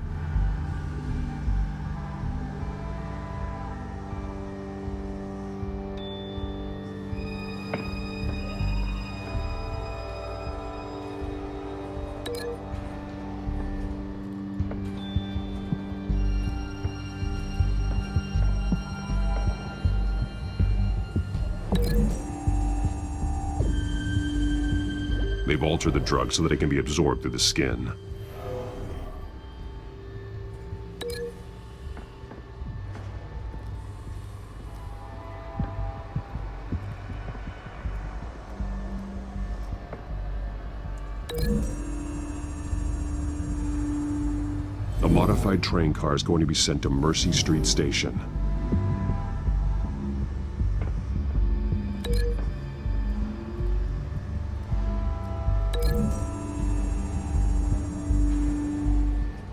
They've altered the drug so that it can be absorbed through the skin. A modified train car is going to be sent to Mercy Street Station.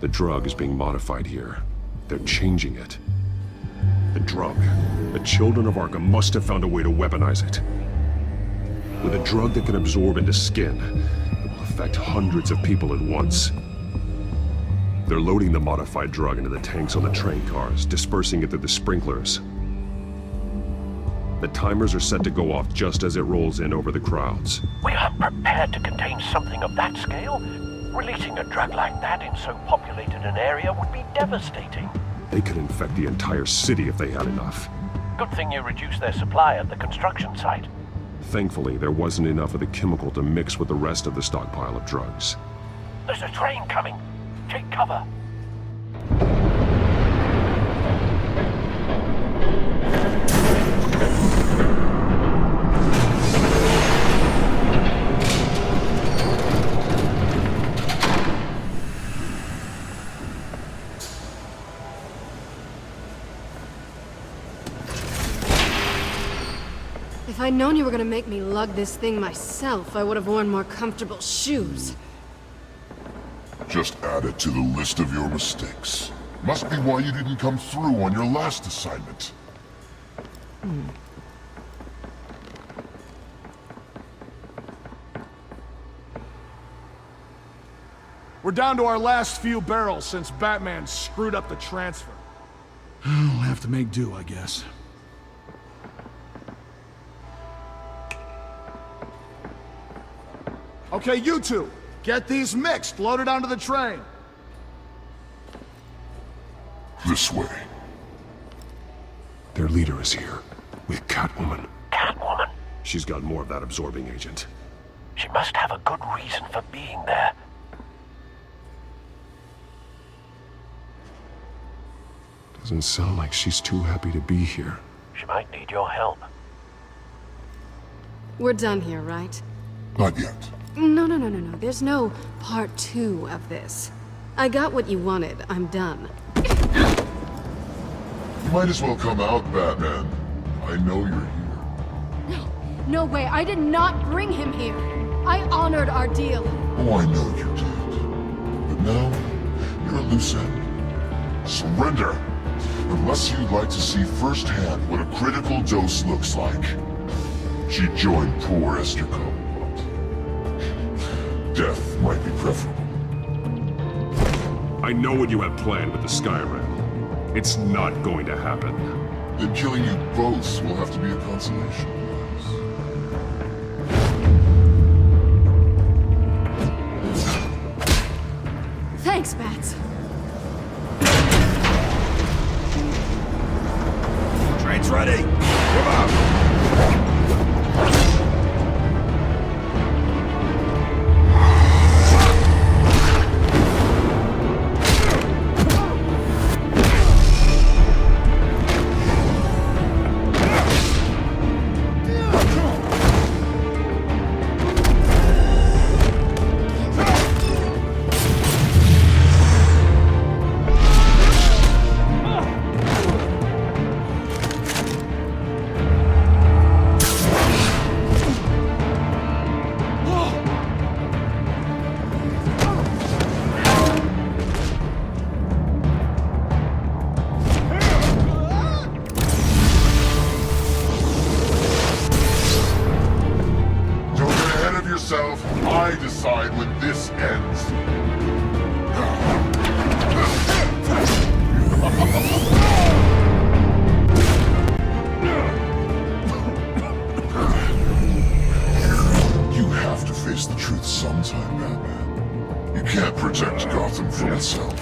The drug is being modified here. They're changing it. The drug. The children of Arkham must have found a way to weaponize it. With a drug that can absorb into skin, it will affect hundreds of people at once. They're loading the modified drug into the tanks on the train cars, dispersing it through the sprinklers. The timers are set to go off just as it rolls in over the crowds. We aren't prepared to contain something of that scale. Releasing a drug like that in so populated an area would be devastating. They could infect the entire city if they had enough. Good thing you reduced their supply at the construction site. Thankfully, there wasn't enough of the chemical to mix with the rest of the stockpile of drugs. There's a train coming. Take cover. If I'd known you were gonna make me lug this thing myself, I would have worn more comfortable shoes. Just add it to the list of your mistakes. Must be why you didn't come through on your last assignment. We're down to our last few barrels since Batman screwed up the transfer. We'll have to make do, I guess. Okay, you two, get these mixed, loaded onto the train. This way. Their leader is here, with Catwoman. Catwoman? She's got more of that absorbing agent. She must have a good reason for being there. Doesn't sound like she's too happy to be here. She might need your help. We're done here, right? Not yet. No. There's no part 2 of this. I got what you wanted. I'm done. You might as well come out, Batman. I know you're here. No way. I did not bring him here. I honored our deal. Oh, I know you did. But now, you're a loose end. Surrender! Unless you'd like to see firsthand what a critical dose looks like. She joined poor Esther Cobblepot. Death might be preferable. I know what you have planned with the Skyrim. It's not going to happen. Then killing you both will have to be a consolation. Thanks, Bats. Train's ready. Come on. I decide when this ends. You have to face the truth sometime, Batman. You can't protect Gotham from itself.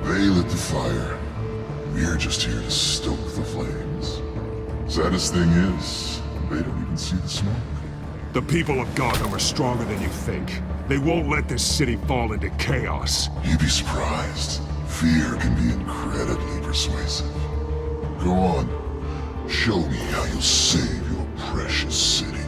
They lit the fire. We're just here to stoke the flames. Saddest thing is, they don't even see the smoke. The people of Gotham are stronger than you think. They won't let this city fall into chaos. You'd be surprised. Fear can be incredibly persuasive. Go on. Show me how you'll save your precious city.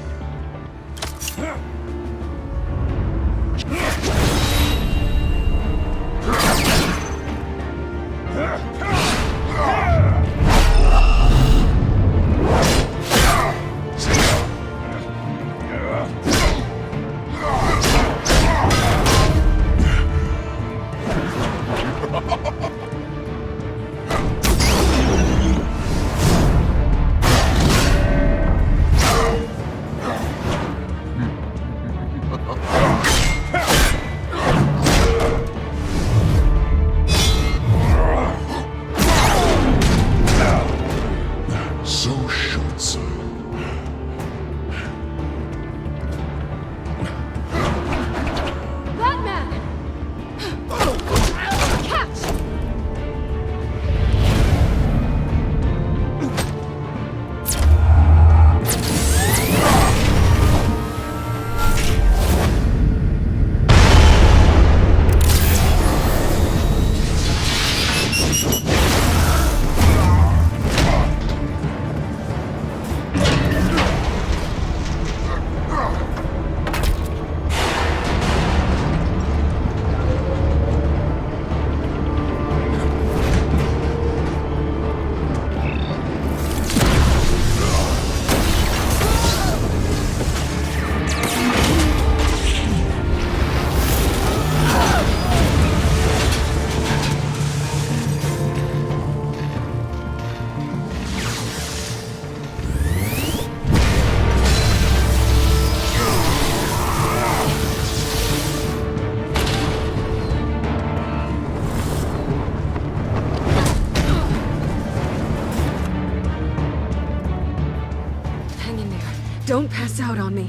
Don't pass out on me.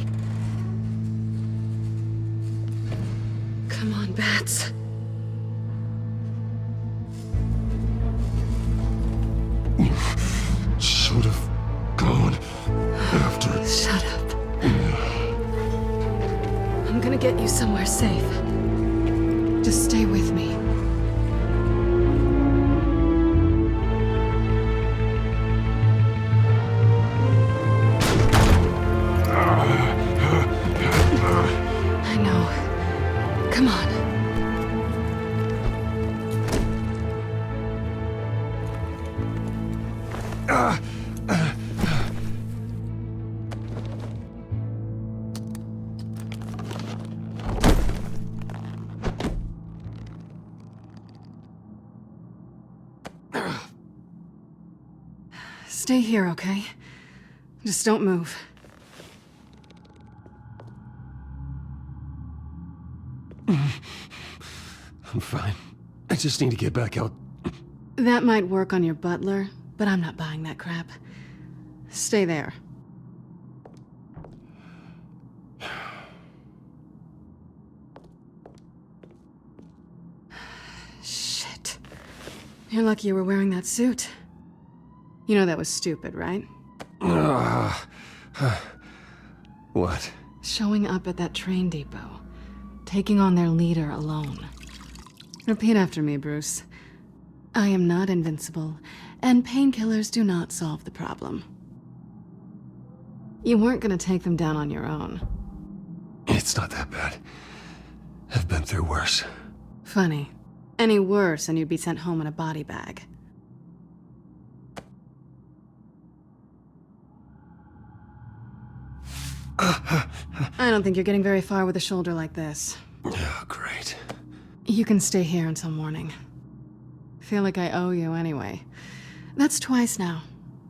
chance. Should have gone after. Shut up. I'm gonna get you somewhere safe. Just stay with me. I know. Come on. Stay here, okay? Just don't move. I'm fine. I just need to get back out. That might work on your butler, but I'm not buying that crap. Stay there. Shit. You're lucky you were wearing that suit. You know that was stupid, right? What? Showing up at that train depot. Taking on their leader alone. Repeat after me, Bruce. I am not invincible, and painkillers do not solve the problem. You weren't gonna take them down on your own. It's not that bad. I've been through worse. Funny. Any worse and you'd be sent home in a body bag. I don't think you're getting very far with a shoulder like this. Oh, great. You can stay here until morning. Feel like I owe you anyway. That's twice now.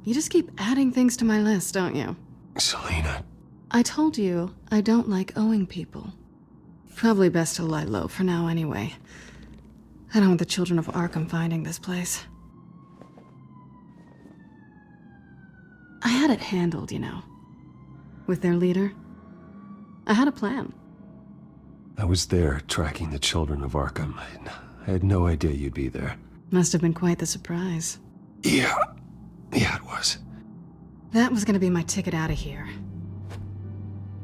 You just keep adding things to my list, don't you? Selena. I told you I don't like owing people. Probably best to lie low for now anyway. I don't want the children of Arkham finding this place. I had it handled, you know. With their leader. I had a plan. I was there tracking the children of Arkham. I had no idea you'd be there. Must have been quite the surprise. Yeah, it was. That was gonna be my ticket out of here.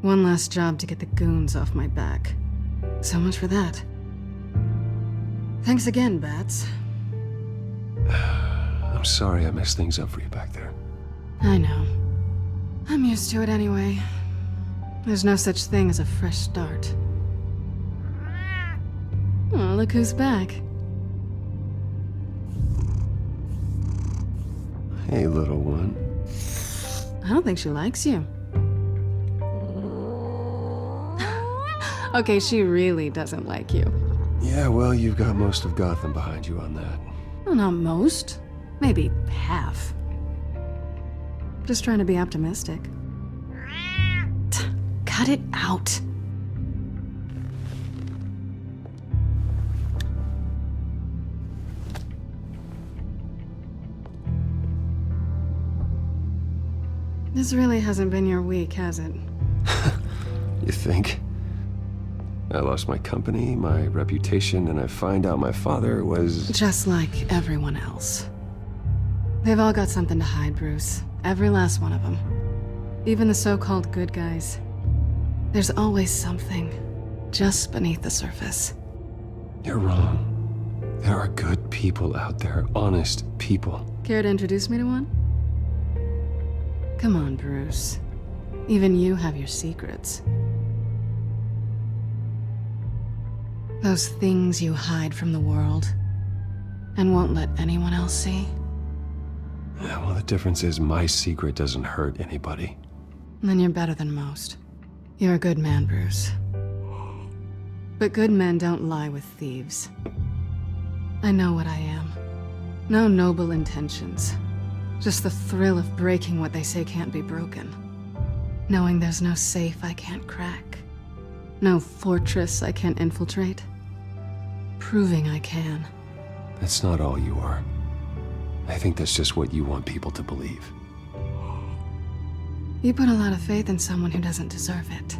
One last job to get the goons off my back. So much for that. Thanks again, Bats. I'm sorry I messed things up for you back there. I know. I'm used to it anyway. There's no such thing as a fresh start. Oh, look who's back. Hey, little one. I don't think she likes you. Okay, she really doesn't like you. Yeah, well, you've got most of Gotham behind you on that. Well, not most. Maybe half. Just trying to be optimistic. Cut it out. This really hasn't been your week, has it? You think? I lost my company, my reputation, and I find out my father was... Just like everyone else. They've all got something to hide, Bruce. Every last one of them. Even the so-called good guys. There's always something just beneath the surface. You're wrong. There are good people out there, honest people. Care to introduce me to one? Come on, Bruce. Even you have your secrets. Those things you hide from the world and won't let anyone else see. Yeah, well, the difference is my secret doesn't hurt anybody. Then you're better than most. You're a good man, Bruce. But good men don't lie with thieves. I know what I am. No noble intentions. Just the thrill of breaking what they say can't be broken. Knowing there's no safe I can't crack. No fortress I can't infiltrate. Proving I can. That's not all you are. I think that's just what you want people to believe. You put a lot of faith in someone who doesn't deserve it.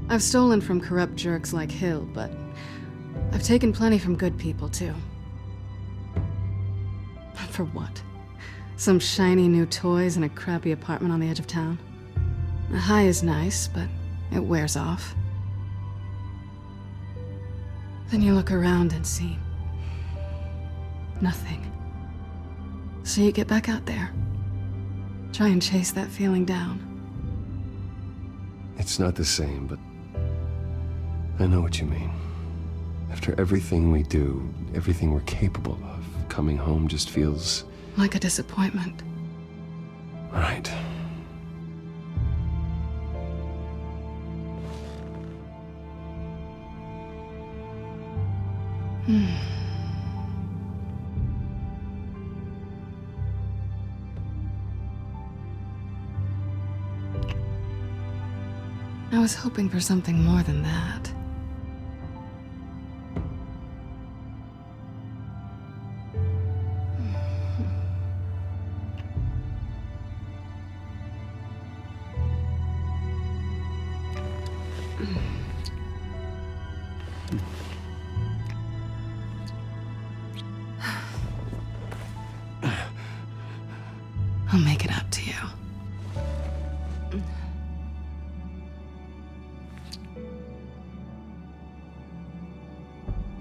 I've stolen from corrupt jerks like Hill, but I've taken plenty from good people, too. For what? Some shiny new toys and a crappy apartment on the edge of town? A high is nice, but it wears off. Then you look around and see nothing. So you get back out there. Try and chase that feeling down. It's not the same, but I know what you mean. After everything we do, everything we're capable of, coming home just feels... like a disappointment. Right. I was hoping for something more than that. I'll make it up to you.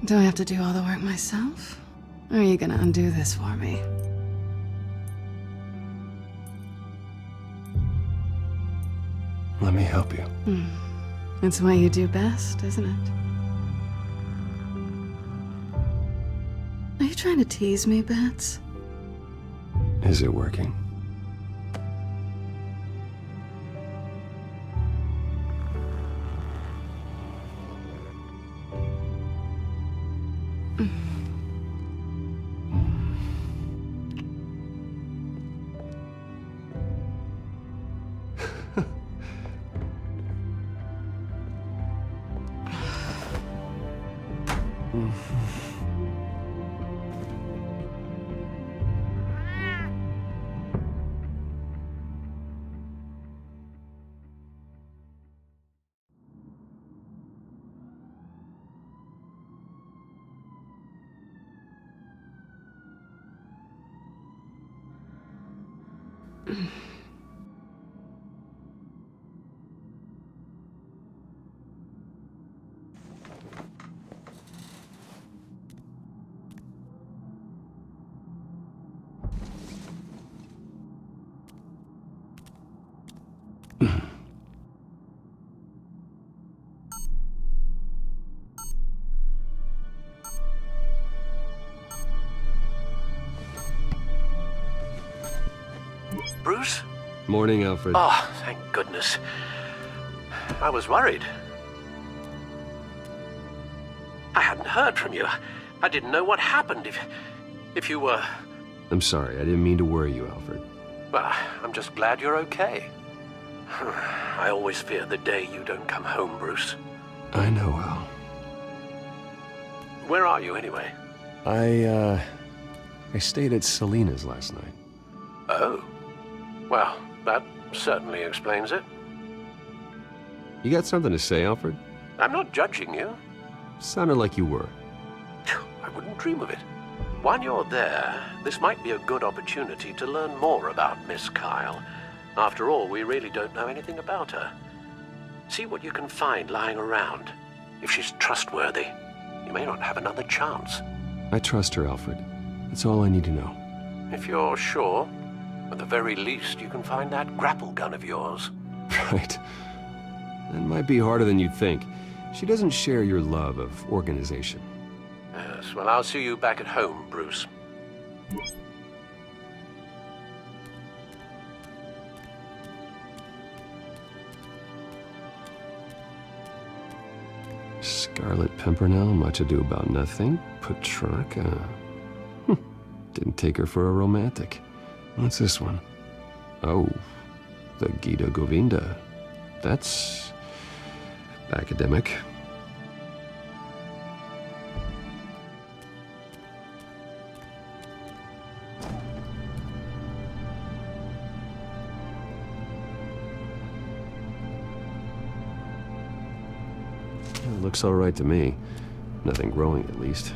Do I have to do all the work myself? Or are you gonna undo this for me? Let me help you. It's what you do best, isn't it? Are you trying to tease me, Bats? Is it working? Bruce? Morning, Alfred. Oh, thank goodness. I was worried. I hadn't heard from you. I didn't know what happened if you were... I'm sorry, I didn't mean to worry you, Alfred. Well, I'm just glad you're okay. I always fear the day you don't come home, Bruce. I know, Al. Where are you, anyway? I stayed at Selena's last night. Oh. Well, that certainly explains it. You got something to say, Alfred? I'm not judging you. Sounded like you were. I wouldn't dream of it. While you're there, this might be a good opportunity to learn more about Miss Kyle. After all, we really don't know anything about her. See what you can find lying around. If she's trustworthy, you may not have another chance. I trust her, Alfred. That's all I need to know. If you're sure, at the very least, you can find that grapple gun of yours. Right. That might be harder than you'd think. She doesn't share your love of organization. Yes, well, I'll see you back at home, Bruce. Scarlet Pimpernel, much ado about nothing. Petrarca. Didn't take her for a romantic. What's this one? Oh, the Gita Govinda. That's academic. Looks all right to me. Nothing growing, at least.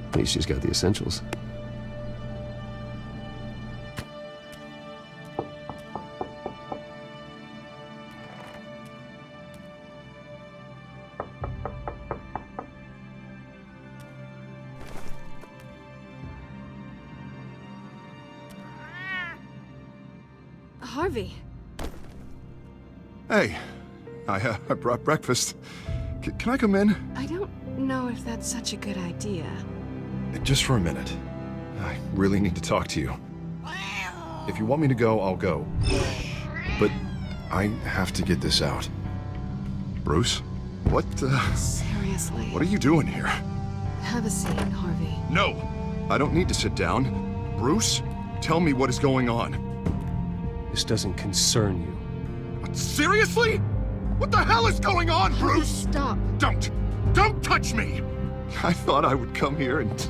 At least she's got the essentials. Harvey. Hey, I brought breakfast. Can I come in? I don't know if that's such a good idea. Just for a minute. I really need to talk to you. If you want me to go, I'll go. But I have to get this out. Bruce? What, Seriously. What are you doing here? Have a seat, Harvey. No! I don't need to sit down. Bruce, tell me what is going on. This doesn't concern you. What, seriously? What the hell is going on, Bruce? Stop. Don't touch me! I thought I would come here and...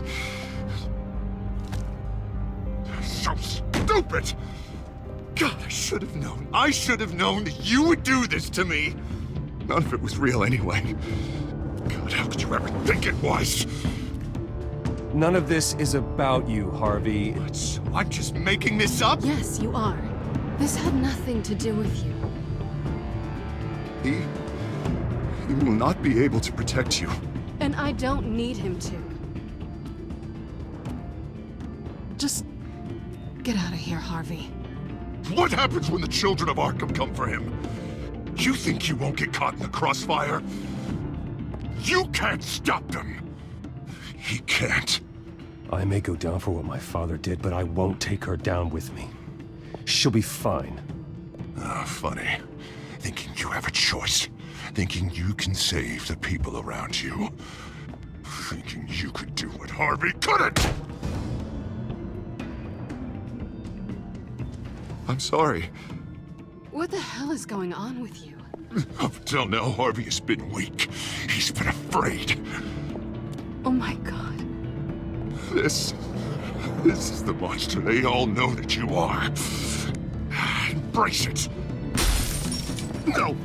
So stupid! God, I should have known. I should have known that you would do this to me. None of it was real anyway. God, how could you ever think it was? None of this is about you, Harvey. What, so I'm just making this up? Yes, you are. This had nothing to do with you. He will not be able to protect you. And I don't need him to. Just get out of here, Harvey. What happens when the children of Arkham come for him? You think you won't get caught in the crossfire? You can't stop them. He can't. I may go down for what my father did, but I won't take her down with me. She'll be fine. Funny. Thinking you have a choice. Thinking you can save the people around you. Thinking you could do what Harvey couldn't! I'm sorry. What the hell is going on with you? Up until now, Harvey has been weak. He's been afraid. Oh my God. This is the monster they all know that you are. Embrace it. No.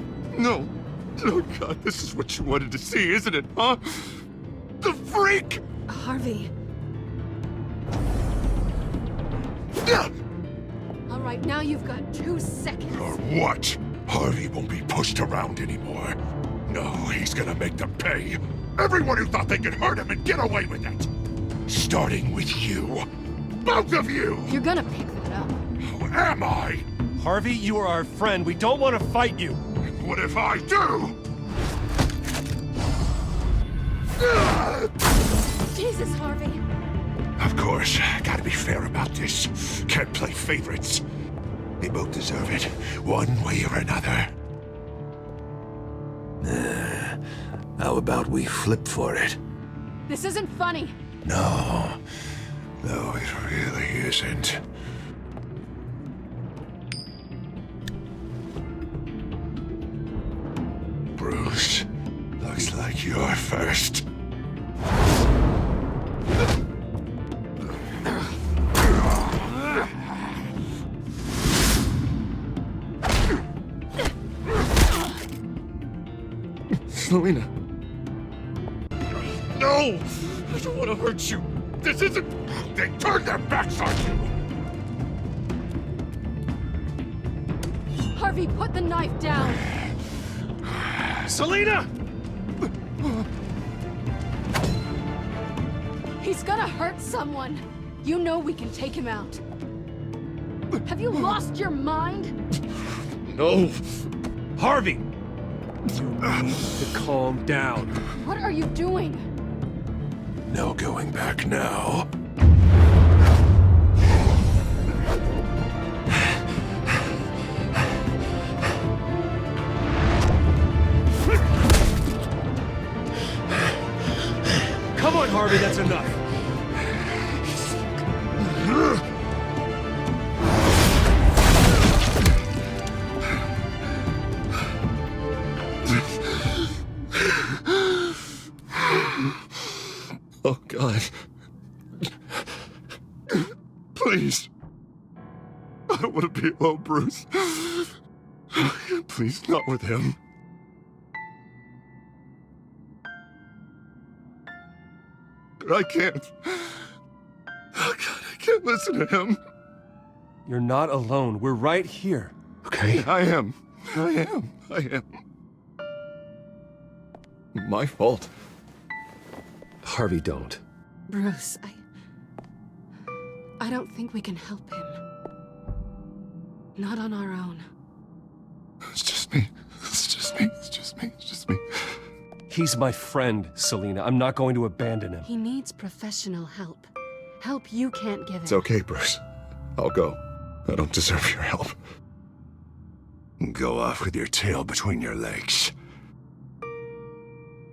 Oh God, this is what you wanted to see, isn't it, huh? The freak! Harvey. All right, now you've got 2 seconds. Or what? Harvey won't be pushed around anymore. No, he's gonna make them pay. Everyone who thought they could hurt him and get away with it. Starting with you. Both of you! You're gonna pick that up. Who am I? Harvey, you are our friend. We don't want to fight you. What if I do? Jesus, Harvey. Of course, gotta be fair about this. Can't play favorites. They both deserve it, one way or another. How about we flip for it? This isn't funny. No, it really isn't. Bruce, looks like you're first. Selina. No! I don't want to hurt you. This isn't... They turned their backs on you. Harvey, put the knife down. Selina! He's gonna hurt someone. You know we can take him out. Have you lost your mind? No. Harvey! You need to calm down. What are you doing? No going back now. Come on, Harvey, that's enough. Oh, God. Please. I don't want to be alone, Bruce. Please, not with him. but I can't. Oh God, I can't listen to him. You're not alone. We're right here. Okay? I am. My fault. Harvey, don't. Bruce, I don't think we can help him. Not on our own. It's just me. He's my friend, Selina. I'm not going to abandon him. He needs professional help. Help you can't give him. It's okay, Bruce. I'll go. I don't deserve your help. Go off with your tail between your legs.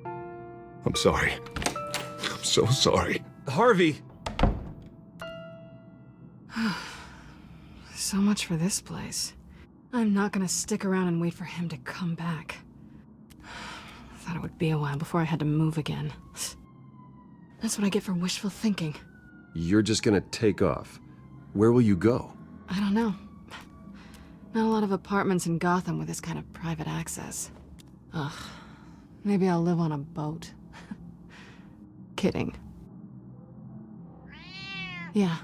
I'm sorry. I'm so sorry. Harvey! So much for this place. I'm not gonna stick around and wait for him to come back. Thought it would be a while before I had to move again. That's what I get for wishful thinking. You're just gonna take off. Where will you go? I don't know. Not a lot of apartments in Gotham with this kind of private access. Ugh. Maybe I'll live on a boat. Kidding. Yeah.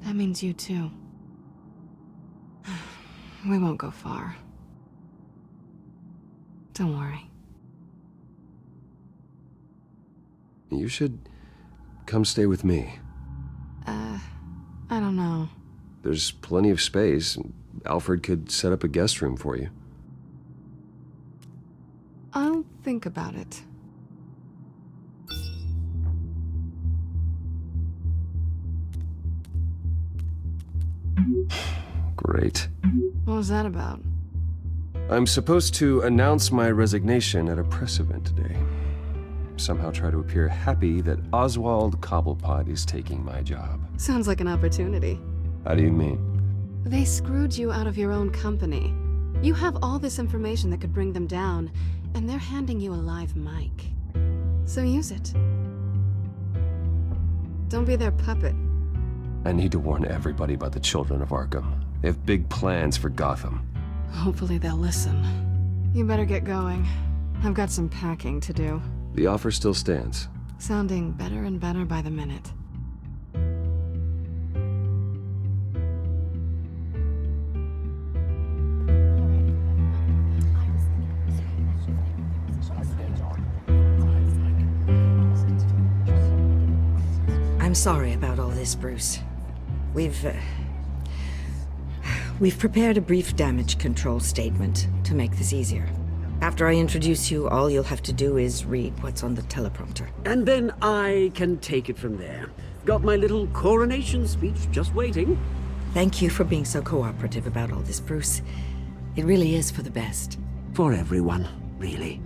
That means you too. We won't go far. Don't worry. You should come stay with me. I don't know. There's plenty of space. Alfred could set up a guest room for you. I'll think about it. Great. What was that about? I'm supposed to announce my resignation at a press event today. Somehow try to appear happy that Oswald Cobblepot is taking my job. Sounds like an opportunity. How do you mean? They screwed you out of your own company. You have all this information that could bring them down, and they're handing you a live mic. So use it. Don't be their puppet. I need to warn everybody about the children of Arkham. They have big plans for Gotham. Hopefully they'll listen. You better get going. I've got some packing to do. The offer still stands. Sounding better and better by the minute. I'm sorry about all this, Bruce. We've prepared a brief damage control statement to make this easier. After I introduce you, all you'll have to do is read what's on the teleprompter. And then I can take it from there. Got my little coronation speech just waiting. Thank you for being so cooperative about all this, Bruce. It really is for the best. For everyone, really.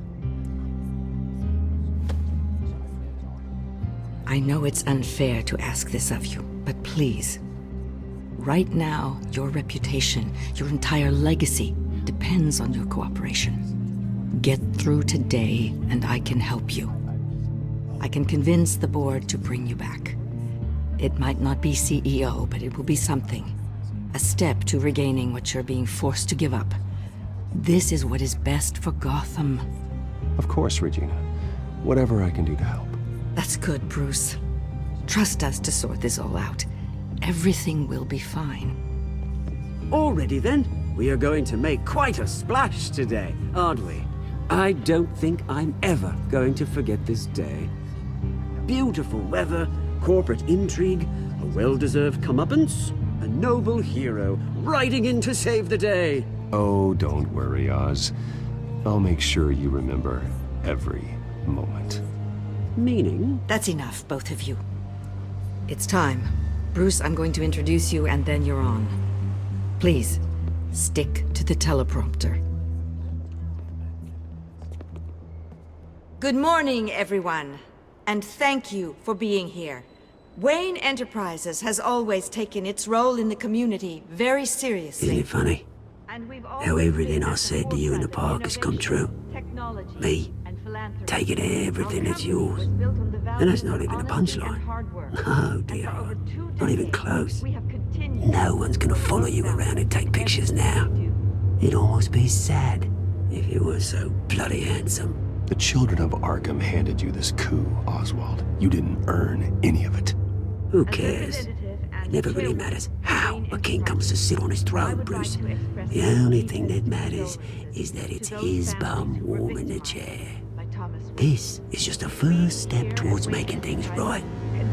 I know it's unfair to ask this of you, but please. Right now, your reputation, your entire legacy, depends on your cooperation. Get through today, and I can help you. I can convince the board to bring you back. It might not be CEO, but it will be something. A step to regaining what you're being forced to give up. This is what is best for Gotham. Of course, Regina. Whatever I can do to help. That's good, Bruce. Trust us to sort this all out. Everything will be fine. Already then, we are going to make quite a splash today, aren't we? I don't think I'm ever going to forget this day. Beautiful weather, corporate intrigue, a well-deserved comeuppance, a noble hero riding in to save the day. Oh, don't worry, Oz. I'll make sure you remember every moment. Meaning? That's enough, both of you. It's time. Bruce, I'm going to introduce you, and then you're on. Please, stick to the teleprompter. Good morning, everyone, and thank you for being here. Wayne Enterprises has always taken its role in the community very seriously. Isn't it funny? How everything I said to you in the park has come true. Me, taking everything that's yours. And that's not even a punchline. Oh dear, not even close. No one's gonna follow you around and take pictures now. It'd almost be sad if you were so bloody handsome. The children of Arkham handed you this coup, Oswald. You didn't earn any of it. Who cares? It never really matters how a king comes to sit on his throne, Bruce. The only thing that matters is that it's his bum warm in the chair. This is just a first step towards making things right.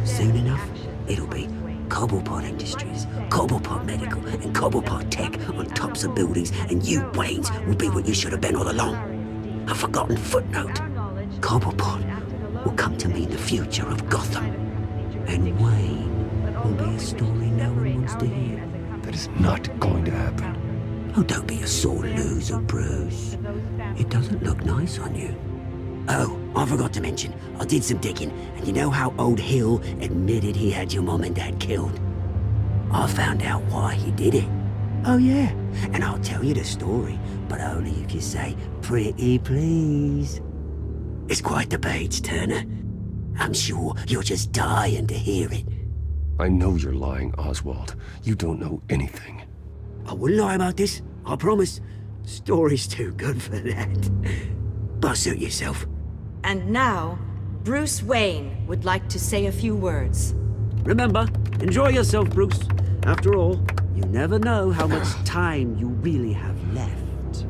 Soon enough, it'll be Cobblepot Industries, Cobblepot Medical, and Cobblepot Tech on tops of buildings, and you, Waynes, will be what you should have been all along. A forgotten footnote. Cobblepot will come to mean the future of Gotham. And Wayne will be a story no one wants to hear. That is not going to happen. Oh, don't be a sore loser, Bruce. It doesn't look nice on you. Oh, I forgot to mention, I did some digging, and you know how old Hill admitted he had your mom and dad killed? I found out why he did it. Oh yeah, and I'll tell you the story, but only if you say, "Pretty please." It's quite the page, Turner. I'm sure you're just dying to hear it. I know you're lying, Oswald. You don't know anything. I wouldn't lie about this, I promise. Story's too good for that. But suit yourself. And now, Bruce Wayne would like to say a few words. Remember, enjoy yourself, Bruce. After all, you never know how much time you really have left.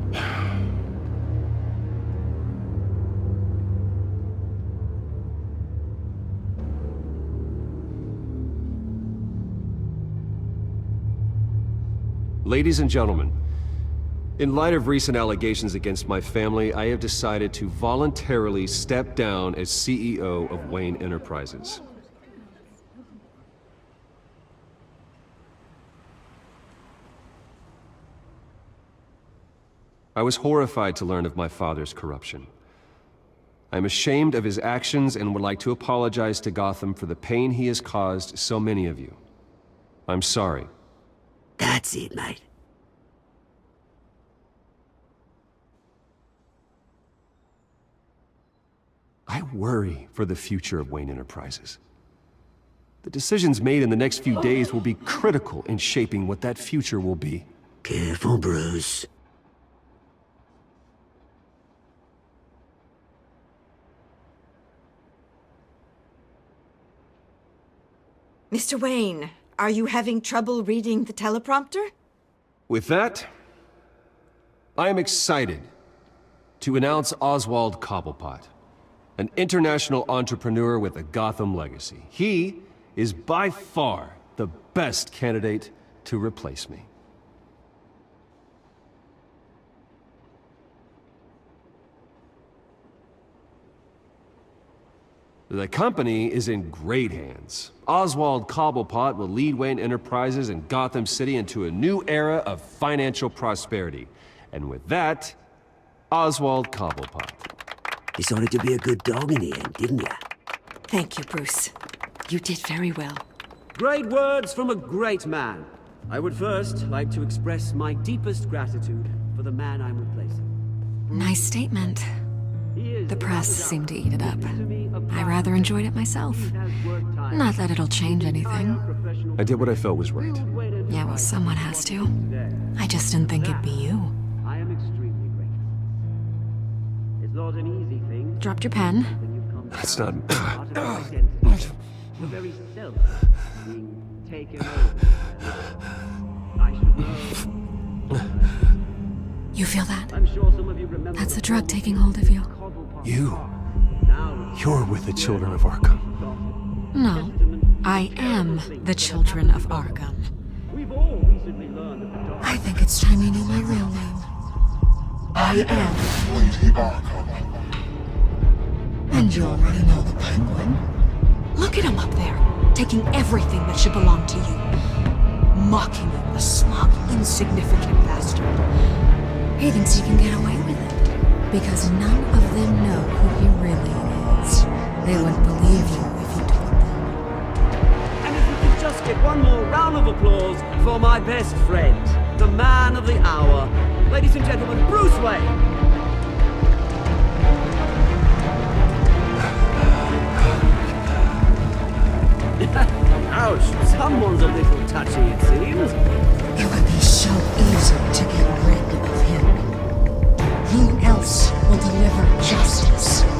Ladies and gentlemen, in light of recent allegations against my family, I have decided to voluntarily step down as CEO of Wayne Enterprises. I was horrified to learn of my father's corruption. I'm ashamed of his actions and would like to apologize to Gotham for the pain he has caused so many of you. I'm sorry. That's it, mate. I worry for the future of Wayne Enterprises. The decisions made in the next few days will be critical in shaping what that future will be. Careful, Bruce. Mr. Wayne, are you having trouble reading the teleprompter? With that, I am excited to announce Oswald Cobblepot, an international entrepreneur with a Gotham legacy. He is by far the best candidate to replace me. The company is in great hands. Oswald Cobblepot will lead Wayne Enterprises and Gotham City into a new era of financial prosperity. And with that, Oswald Cobblepot. Decided to be a good dog in the end, didn't you? Thank you, Bruce. You did very well. Great words from a great man. I would first like to express my deepest gratitude for the man I'm replacing. Nice statement. The press seemed to eat it up. I rather enjoyed it myself. Not that it'll change anything. I did what I felt was right. Yeah, well, someone has to. I just didn't think it'd be you. I am extremely grateful. It's not an easy thing. Dropped your pen. That's not... The very self being taken over. I should know. You feel that? I'm sure some of you remember. That's the drug taking hold of you. You're with the children of Arkham. No, I am the children of Arkham. I think it's time you knew my real name. I am BOIIII Arkham. And you already know the Penguin. Look at him up there, taking everything that should belong to you. Mocking you, the smug, insignificant bastard. He thinks he can get away with it, because none of them know who he really is. They wouldn't believe you if you told them. And if we could just get one more round of applause for my best friend, the man of the hour, ladies and gentlemen, Bruce Wayne. Ouch, someone's a little touchy, it seems. It would be so easy to get rid of him. Who else Justice will deliver justice.